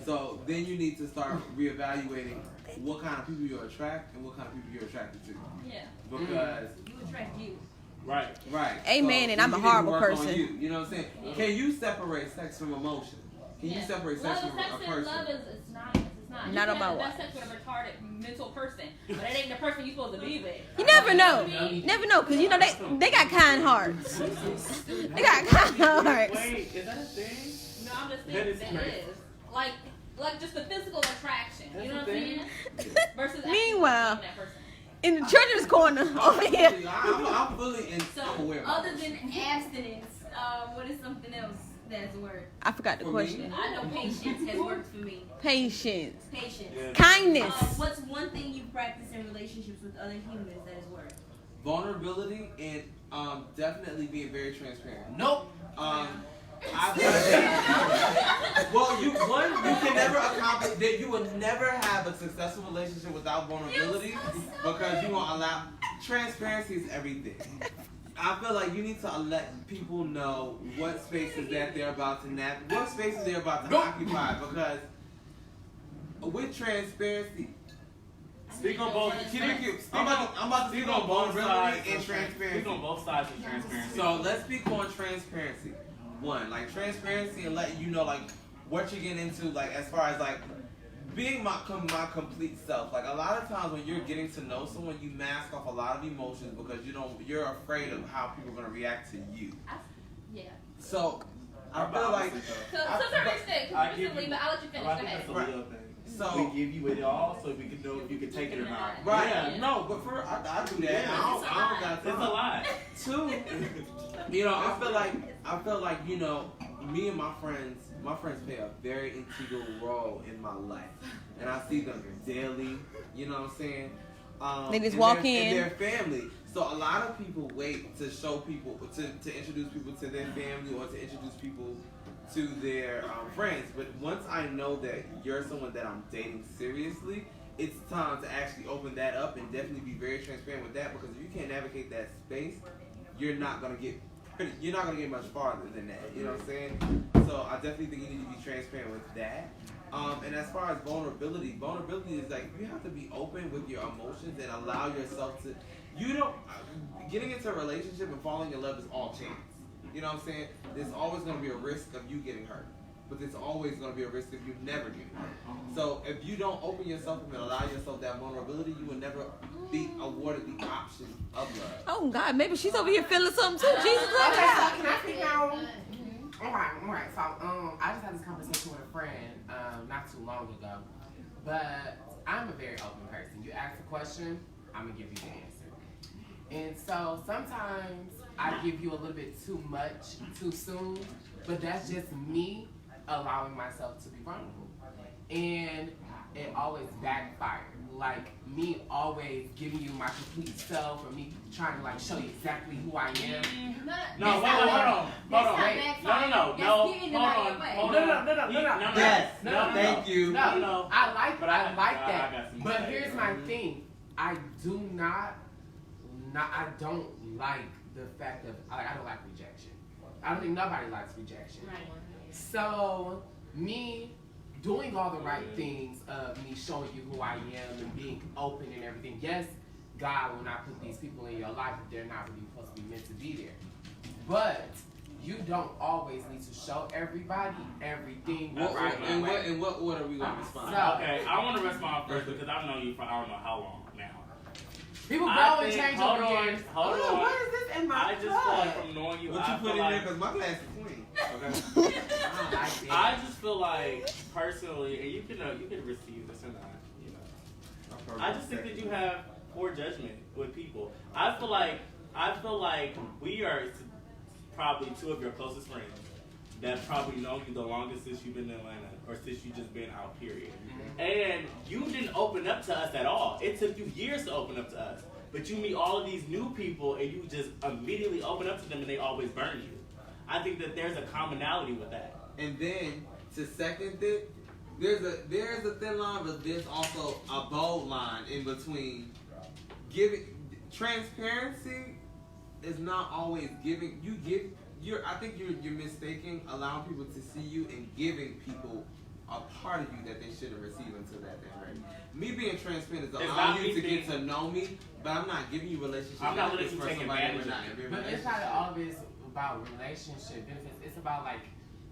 So then you need to start reevaluating what kind of people you attract and what kind of people you're attracted to. Yeah. Because You attract you. Right. right. Amen, So and I'm a you need to horrible work on person. You know what I'm saying? Can you separate sex from emotion? Can you separate sex Love, from sex a and person? love is it's not. It's not. Not you on my can have watch. sex with a retarded mental person, but it ain't the person you're supposed to be with. You never know. Never know, cause you know they got kind hearts. They got kind hearts. Wait, is that a thing? No, I'm just That saying is that crazy. is like just the physical attraction. That's You know the what I'm thing. saying? Versus actually Meanwhile, being that person. in the children's corner over here. I'm fully in. So I'm aware of other my than abstinence, what is something else that's worked? I forgot the For me? question. I know patience has worked for me. Patience, Patience. Yeah. kindness. What's one thing you practice in relationships with other humans that has worked? vulnerability and definitely being very transparent. Nope. I've well, you can never accomplish that. You will never have a successful relationship without vulnerability because you won't allow. Transparency is everything. I feel like you need to let people know what spaces that they're about to what spaces they're about to occupy, because with transparency. Speak on both. I'm about to speak on vulnerability and transparency. Speak on both sides of transparency. So let's speak on transparency. One, like transparency and letting you know like what you're getting into, like as far as like being my complete self. Like a lot of times when you're getting to know someone, you mask off a lot of emotions because you're afraid of how people are gonna react to you. Yeah. So I feel like To a certain extent, consistently, but I'll let you finish. Go I think ahead. that's a little thing. So we give you it all so we can know if you can take it or not. right, Yeah. no, but I do that. Yeah. I don't got It's a time. lot. Two, you know, I feel like, you know, me and my friends play a very integral role in my life. And I see them daily, you know what I'm saying? They just and walk their- in. and their family. So a lot of people wait to show people to introduce people to their family or to introduce people to their friends. But once I know that you're someone that I'm dating seriously, it's time to actually open that up and definitely be very transparent with that, because if you can't navigate that space, you're not gonna get much farther than that. You know what I'm saying? So I definitely think you need to be transparent with that. And as far as vulnerability is like you have to be open with your emotions and allow yourself to. You don't getting into a relationship and falling in love is all chance. You know what I'm saying? There's always going to be a risk of you getting hurt, but there's always going to be a risk of you never getting hurt. So if you don't open yourself up and allow yourself that vulnerability, you will never be awarded the option of love. Oh God, maybe she's over here feeling something too. Jesus, let Okay, her so out. can I speak now? Alright. So I just had this conversation with a friend not too long ago. But I'm a very open person. You ask a question, I'm gonna give you the answer. And so sometimes I give you a little bit too much too soon, but that's just me allowing myself to be vulnerable. And it always backfired. Like me always giving you my complete self, or me trying to like show you exactly who I am. No, hold on. Yes. No. Thank you. No, I like I got that. some But insight. here's my thing. I don't like the fact of I don't like rejection. I don't think nobody likes rejection. Right. So me doing all the right things of me showing you who I am and being open and everything. Yes, God will not put these people in your life if they're not really supposed to be meant to be there. But you don't always need to show everybody everything the right way. In what order are we going to respond? So- Okay, I want to respond first because I've known you for I don't know how long now. People I grow and think- change hold over on, years. hold Oh, on. what is this in my I just feel cup? like from knowing you, What you I put feel in like there? Because my glass is clean. Okay. I don't like it. I just feel like personally, and you can receive this or not, you know. I just think that you have poor judgment with people. I feel like we are probably two of your closest friends that probably know you the longest since you've been in Atlanta or since you just been out, period. And you didn't open up to us at all. It took you years to open up to us. But you meet all of these new people and you just immediately open up to them and they always burn you. I think that there's a commonality with that. And then to second it, there's a thin line, but there's also a bold line in between. Transparency is not always giving. I think you're mistaking allowing people to see you and giving people a part of you that they shouldn't receive until that they're ready. Me being transparent is allowing you to get to know me, but I'm not giving you relationships. I'm not like letting this you for take somebody advantage we're of not you. in a But it's relationship. not always about relationship benefits. It's about like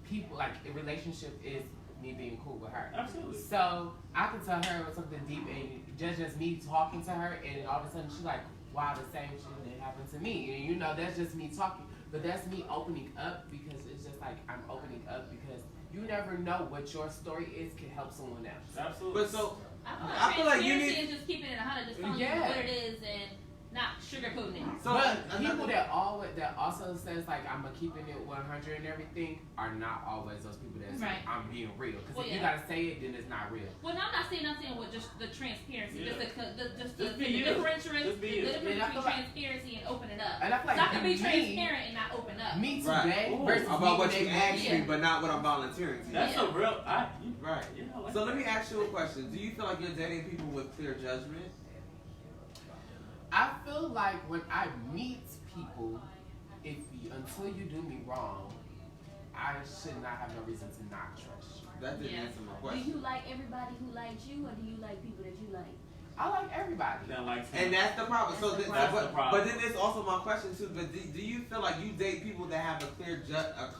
people. Like a relationship is me being cool with her. Absolutely. So I can tell her something deep, and just me talking to her, and all of a sudden she's like, "Wow, the same shit that happened to me." And you know, that's just me talking. But that's me opening up, because it's just like I'm opening up because you never know what your story is can help someone else. Absolutely. But so I I feel like you transparency need. is just keeping it 100, just telling Yeah. you what it is and not sugarcoating it. So But another- people that also says like I'm keeping it 100 and everything are not always those people that say Right. I'm being real. Because Well, if you yeah. gotta say it, then it's not real. Well, no, I'm not saying with just the transparency, Yeah. just Just the be you. difference, Just be you. the difference And I between feel like- transparency and opening up. And I feel like So I can be me- transparent and not open up. Me Right. today Ooh. versus About me what when you they asked me, Yeah. but not what I'm volunteering to you. That's a real. Right. Yeah, I like So that. let me ask you a question. Do you feel like you're dating people with clear judgment? I feel like when I meet people, until you do me wrong, I should not have no reason to not trust you. That didn't Yeah. answer my Do question. you like everybody who likes you, or do you like people that you like? I like everybody. That likes And that's the problem. So, That's the problem. That's the problem. but then there's also my question too. But do you feel like you date people that have a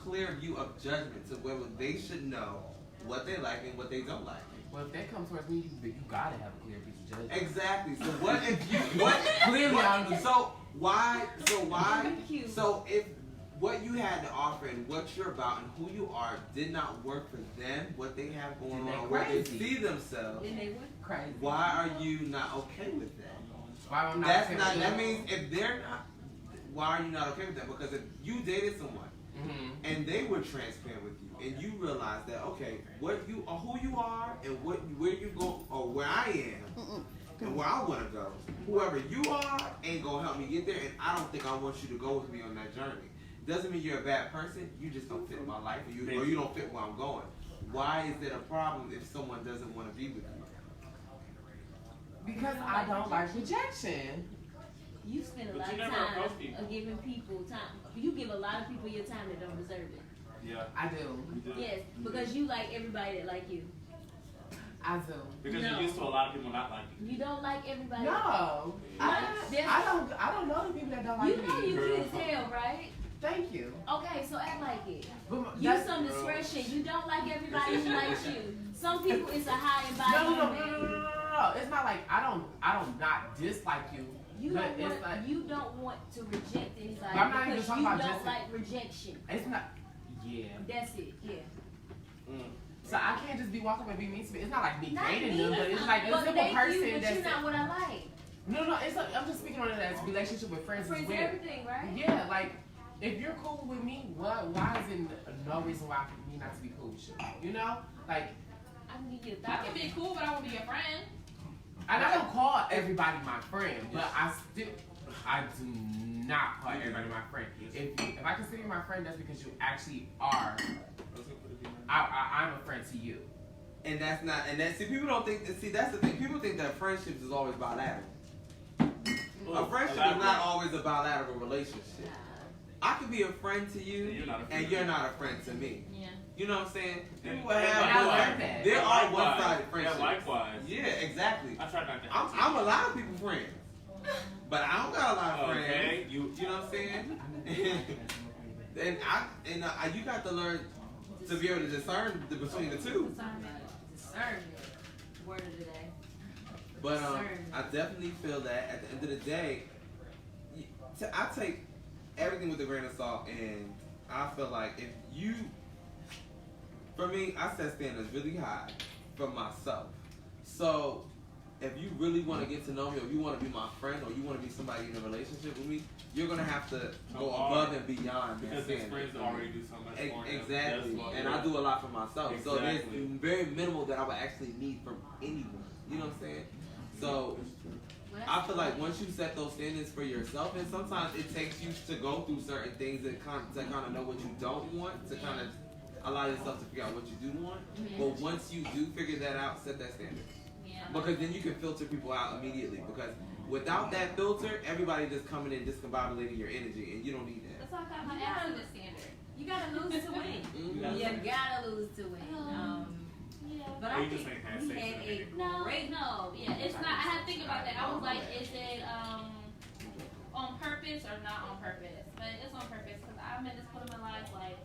clear view of judgment to where they should know what they like and what they don't like? Well, if they come towards me, you gotta have a clear piece of judgment. Exactly. So what if you Clearly, I'm the- so why so if what you had to offer and what you're about and who you are did not work for them, what they have going Then they on, where they crazy. see themselves, Then they would. Crazy. why are you not okay with that? Why am I not That's okay not. with That them? means if they're not, why are you not okay with that? Because if you dated someone Mhm. and they were transparent with you, and you realize that okay, what you who you are and where you go or where I am and where I want to go. Whoever you are ain't gonna help me get there, and I don't think I want you to go with me on that journey. Doesn't mean you're a bad person. You just don't fit my life, or you don't fit where I'm going. Why is it a problem if someone doesn't want to be with you? Because I don't like rejection. You spend a But lot you of never time approach people. giving people time. You give a lot of people your time that don't deserve it. Yeah. I do. You do. Yes, because you like everybody that like you. I do. Because No. you're used to a lot of people not liking you. You don't like everybody. No, I don't know the people that don't like You know me. you cute as hell, right? Thank you. Okay, so act like it. But Use that's- some discretion. You don't like everybody who likes you. Some people it's a high and No. It's not like I don't not dislike you. You but don't want it's like you don't want to reject anybody But I'm not even because talking you about don't just- like rejection. it's not. Yeah. That's it. Yeah. So I can't just be walking up and be mean to me. It's not like me Not dating me, them, but it's like a but simple thank person you, but that's you're not what I like. no. It's like I'm just speaking on it as relationship with friends. Friends is and weird. everything, right? Yeah, like if you're cool with me, why is it no reason why for me not to be cool with you? You know, like I can give you a I thought. can be cool, but I won't be your friend. and I don't call everybody my friend, but I do not call everybody my friend. If I consider you my friend, that's because you actually are. I'm a friend to you. And that's not, and that's, see, people don't think, see, that's the thing, people think that friendships is always bilateral. A friendship is not always a bilateral relationship. I could be a friend to you, and you're not a friend to me. Yeah. You know what I'm saying? People I learned that. there are Likewise. one-sided friendships. Yeah, likewise. Yeah, exactly. I try not to. I'm a lot of people friends, but I don't got a lot of friends. Okay, You know what I'm saying? and you got to learn to be able to discern between the two. Discernment. Word of the day. But Discernment. I definitely feel that at the end of the day, I take everything with a grain of salt, and I feel like if you, for me, I set standards really high for myself. So if you really want to get to know me, or you want to be my friend, or you want to be somebody in a relationship with me, you're gonna have to go above and beyond that because his standard. friends already do so much for him. Exactly, That's and I do a lot for myself. So there's Exactly. very minimal that I would actually need from anyone. You know what I'm saying? So I feel like once you set those standards for yourself, and sometimes it takes you to go through certain things to kind of know what you don't want, to kind of allow yourself to figure out what you do want. But once you do figure that out, set that standard. Yeah. Because then you can filter people out immediately. Because without that filter, everybody just coming in discombobulating your energy, and you don't need that. That's why I got my absolute standard. You gotta lose to win. Mhm. You gotta lose to win. Yeah. But Or I you just think ain't had we sex had in a a minute. great No, yeah, it's not. I had to think about that. I was like, is it on purpose or not on purpose? But it's on purpose because I'm in this point in my life, like,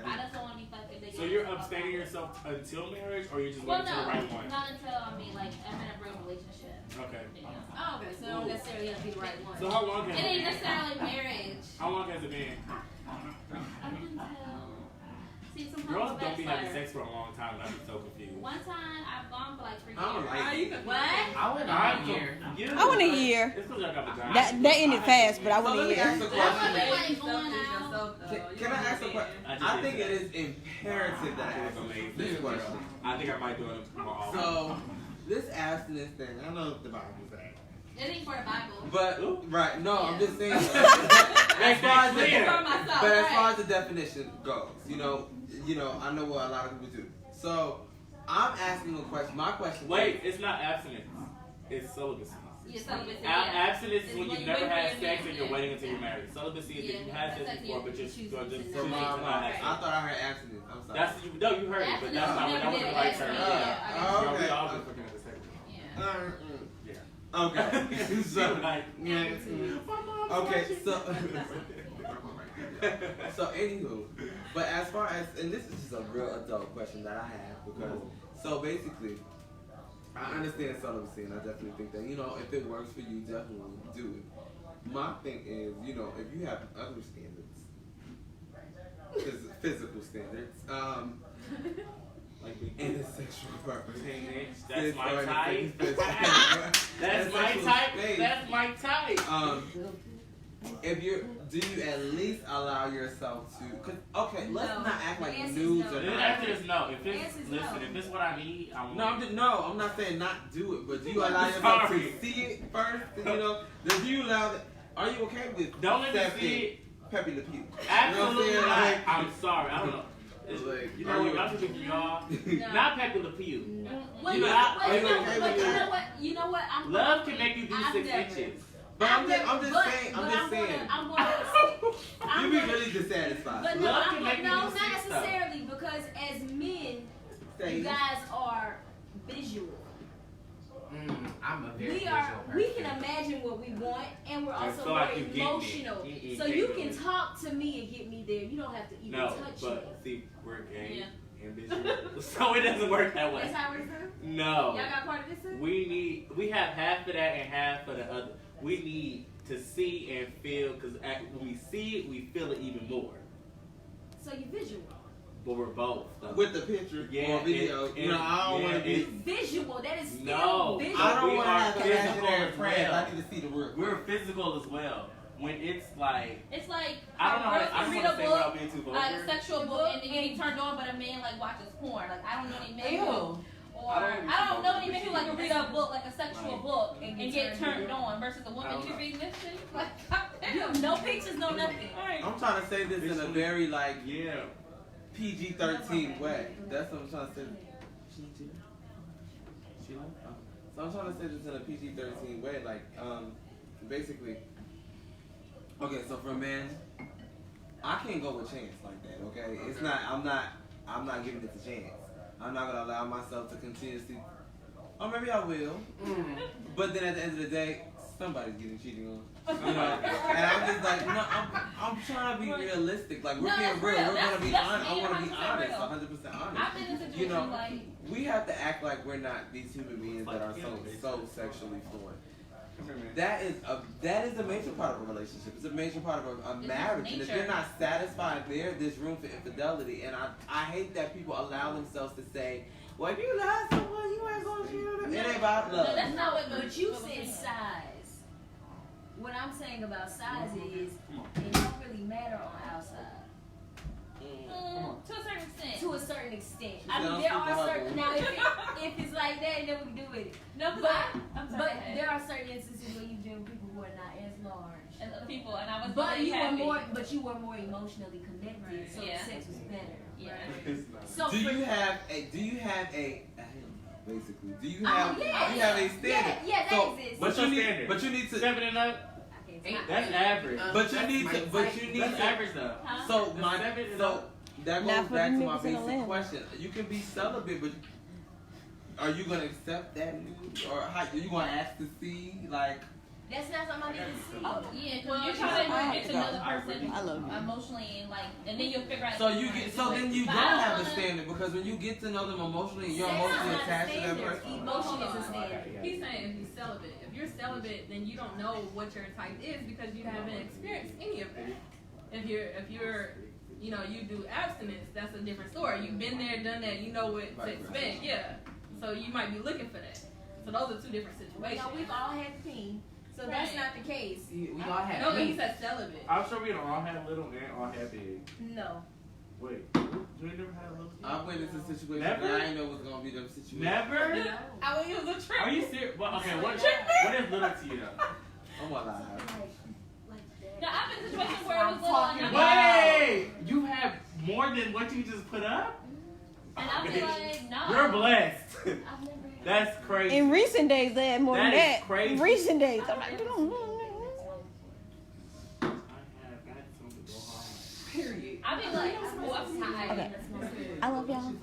I just don't want to be fucking big. So you're abstaining yourself until marriage, or you just Well, waiting no, till the right one? not until like I'm in a real relationship. Okay. Yeah. Oh, okay. So it don't necessarily have to be the right one. So how long It has it ain't been? necessarily marriage. How long has it been? Up until see, sometimes Girls it's don't be having backfire. sex for a long time, and I'd be so confused. One time I've gone for like 3 I don't years. like it. What? I went I'm out here. confused. I want a year. It's because I got vagina. That ended fast, but I So want let a me ask year. a question. Like going out. Can I ask a question? I think it is imperative that I It ask was amazing. this question. I think I might do it more often. So, this abstinence thing, I know what the Bible says. It ain't for the Bible. But, right, no, I'm just saying. That's as far as the, clear. For myself, but as right. far as the definition goes, you know, I know what a lot of people do. So, I'm asking a question. My question Wait, it's not abstinence. It's celibacy. Yeah, celibacy. Abstinence is It's when when you've you never wait for had your sex and marriage, you're waiting yeah. until you're married. Celibacy is that Yeah, you had that's sex like before, you but you're choose just to So, Wait, my, not I have thought I heard abstinence. I'm sorry. That's no, you heard it, but that's not what that wasn't the right term. Yeah. Oh, We okay. all just looking at the same. Yeah. Yeah. Okay. So, Like, yeah. Okay, so so anywho, but as far as, and this is just a real adult question that I have, because so basically I understand celibacy, and I definitely think that, if it works for you, definitely do it. My thing is, if you have other standards, physical standards, like we and a sexual purpose. That's my type. That's That's my type. That's my type. if you're, do you at least allow yourself to? Cause okay, let's No. not act The like answer's nudes no. are The not. answer is no. If The it's answer's listen, no. if it's what I need, I want. I'm not saying not do it, but do you allow yourself Sorry. to see it first? You know, do you allow that? Are you okay with Don't let me accepting see it. Pepe Le Pew? Absolutely You know what not. I'm saying? I'm sorry. I don't know. It's like, You are know what? you- I'm speaking for y'all. No. Not Pepe Le Pew. Well, You you know, know, I- but you know, okay but with you that. know what? You know what? I'm Love can make you do I've 6 never- inches. But I'm just but saying. I'm I'm just gonna- saying. I'm gonna. You be really dissatisfied. But no, Love I'm, can make no, you not do stuff. necessarily because as men, Say- you guys are visual. I'm a very We visual are. person. We can imagine what we want, and we're also feel like very you get me. emotional. Mm-mm, So can't you do can it. talk to me and get me there. You don't have to even No, touch me. but see, we're gay Yeah. and visual, so it doesn't work that way. That's how it is. Huh? No. Y'all got part of this? Huh? We have half of that and half of the other. We need to see and feel, because when we see it, we feel it even more. So you visual. But we're both. Though. With the picture Yeah, or video, it- you know, I don't yeah, want to be. it- Visual. That is still No. visual. I don't We want to are have physical imaginary as friends. well. I need to see the real. We're physical as well. When it's like, It's like I don't know, girls I can don't read want to a say book, without being too vulgar. like a sexual book, and then you get turned on, but a man like watches porn. Like I don't know any men who, Ew. or I don't I don't know any men who like to read a book, like a sexual Right. book, and get turned on. on versus a I woman don't who's know. reading this shit. Like, You have no pictures, no nothing. I'm trying to say this in a Visually. very like Yeah. PG-13 way. That's what I'm trying to say. Sheila? Oh. So I'm trying to say this in a PG-13 way, like basically. Okay, so for a man, I can't go with chance like that. Okay, it's not. I'm not giving it a chance. I'm not gonna allow myself to continuously. Or maybe I will. But then at the end of the day, somebody's getting cheated on. You know? And I'm just like, no, I'm trying to be realistic. Like, we're No, being that's real. real. We're gonna be That's honest. I me, want to be 100% honest, real. 100% honest. I've been in situations You know, like we have to act like we're not these human beings that are so sexually fluid. That is a major part of a relationship. It's a major part of a It's marriage. And if nature. you're not satisfied there, there's room for infidelity. And I hate that people allow themselves to say, well, if you love someone, you ain't gonna cheat on them. It ain't about No, love. that's not what. But you said size. What I'm saying about size is it don't really matter on outside. To a certain extent. To a certain extent. She I said, mean, "I'm there super are hungry." certain now if it's like that, then we can do with it. No, because But I'm sorry. there are certain instances where you've been with people who are not as large. as other people, and I was But really you were happy. more emotionally connected, Right. so Yeah. the sex was better. Yeah. So Do for- you have a basically? Do you Oh, have yeah, you have a yeah, standard? yeah, that So, exists. but What's you your need standard? but you need to 7 and up. I can't talk. That's average. but you That's need my to but you type. need That's to average though. Huh? so The my 7 and so up. that Not goes for back the to my niggas in basic Atlanta. question. You can be celibate, but are you gonna accept that news or how are you gonna ask to see like That's not something I need to see. Oh, yeah, because Well, you're you trying know, to get to know the I person love you. emotionally and like, and then you'll figure out. so if you wanna get do so it. then you But don't I have a wanna- standard because when you get to know them emotionally, you're Sex is emotionally not a attached to that standard. person. Emotion is a standard. He's saying if you're celibate. If you're celibate, then you don't know what your type is because you haven't experienced any of it. If you're, you know, you do abstinence, that's a different story. You've been there, done that. You know what to Right. expect. Yeah. So you might be looking for that. So those are two different You situations. know, we've all had peen, so that's Right. not the case. We all have No, but he needs. said celibate. I'm sure we don't all have little and all have big. No. Wait, you ain't never had a little? I went into situations Never? that I didn't know was gonna be them situations. Never? No. I would use a trick. Are you serious? Well, okay, what is little to you though? I'm alive. Like No, that. I've been in situations where it was I'm little talking and about- I'm Wait! You have more than what you just put up? and I'll be like, no. You're blessed. I've never had. That's crazy. In recent days, they had more That than is that. crazy. In recent days, I'm like, I have got something to go home. Period. I'll be like, what's high? Okay. I love y'all.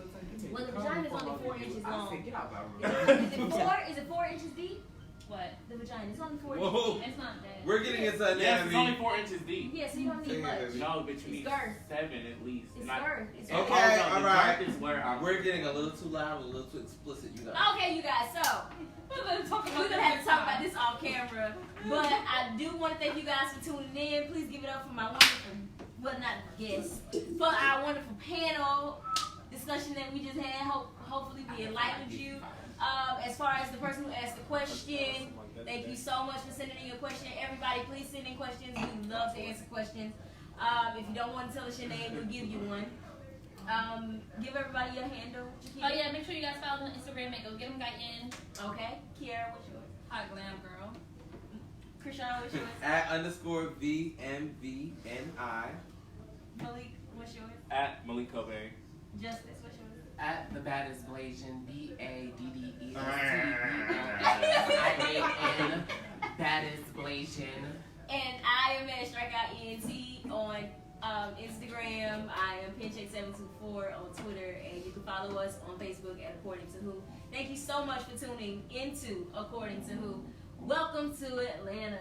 When the vagina is only 4 inches I long. said, get out my room. Is it 4? Is it 4 inches deep? What? The vagina is only 4 Whoa. inches deep. It's not that. We're getting into Yes, it's only anatomy. 4 inches deep. Yeah, so you don't need much. No, but you It's need girth. 7 at least. It's And I- girth. It's Oh, girth. Okay, no, the alright. girth is where I'm. We're getting a little too loud, a little too explicit, you guys. Okay, you guys. So we're gonna have to talk about this off camera, but I do want to thank you guys for tuning in. Please give it up for my wonderful, well, not guests, for our wonderful panel discussion that we just had. Hopefully we enlightened you. As far as the person who asked the question, Thank you so much for sending in your question. Everybody, please send in questions. We love to answer questions. If you don't want to tell us your name, we'll give you one. Give everybody your handle. Oh yeah, make sure you guys follow me on Instagram and go get them guy in. Okay. Kiara, what's yours? Hot glam girl. Krishan, what's yours? @_VMVNI. Malik, what's yours? @Malik Kobe. Justice, what's yours? At the baddest Blasian, BADDESTBLASIAN, baddest Blasian. And I am at StrikeoutENT on Instagram. I am Pincheck724 on Twitter, and you can follow us on Facebook at According to Who. Thank you so much for tuning into According to Who. Welcome to Atlanta.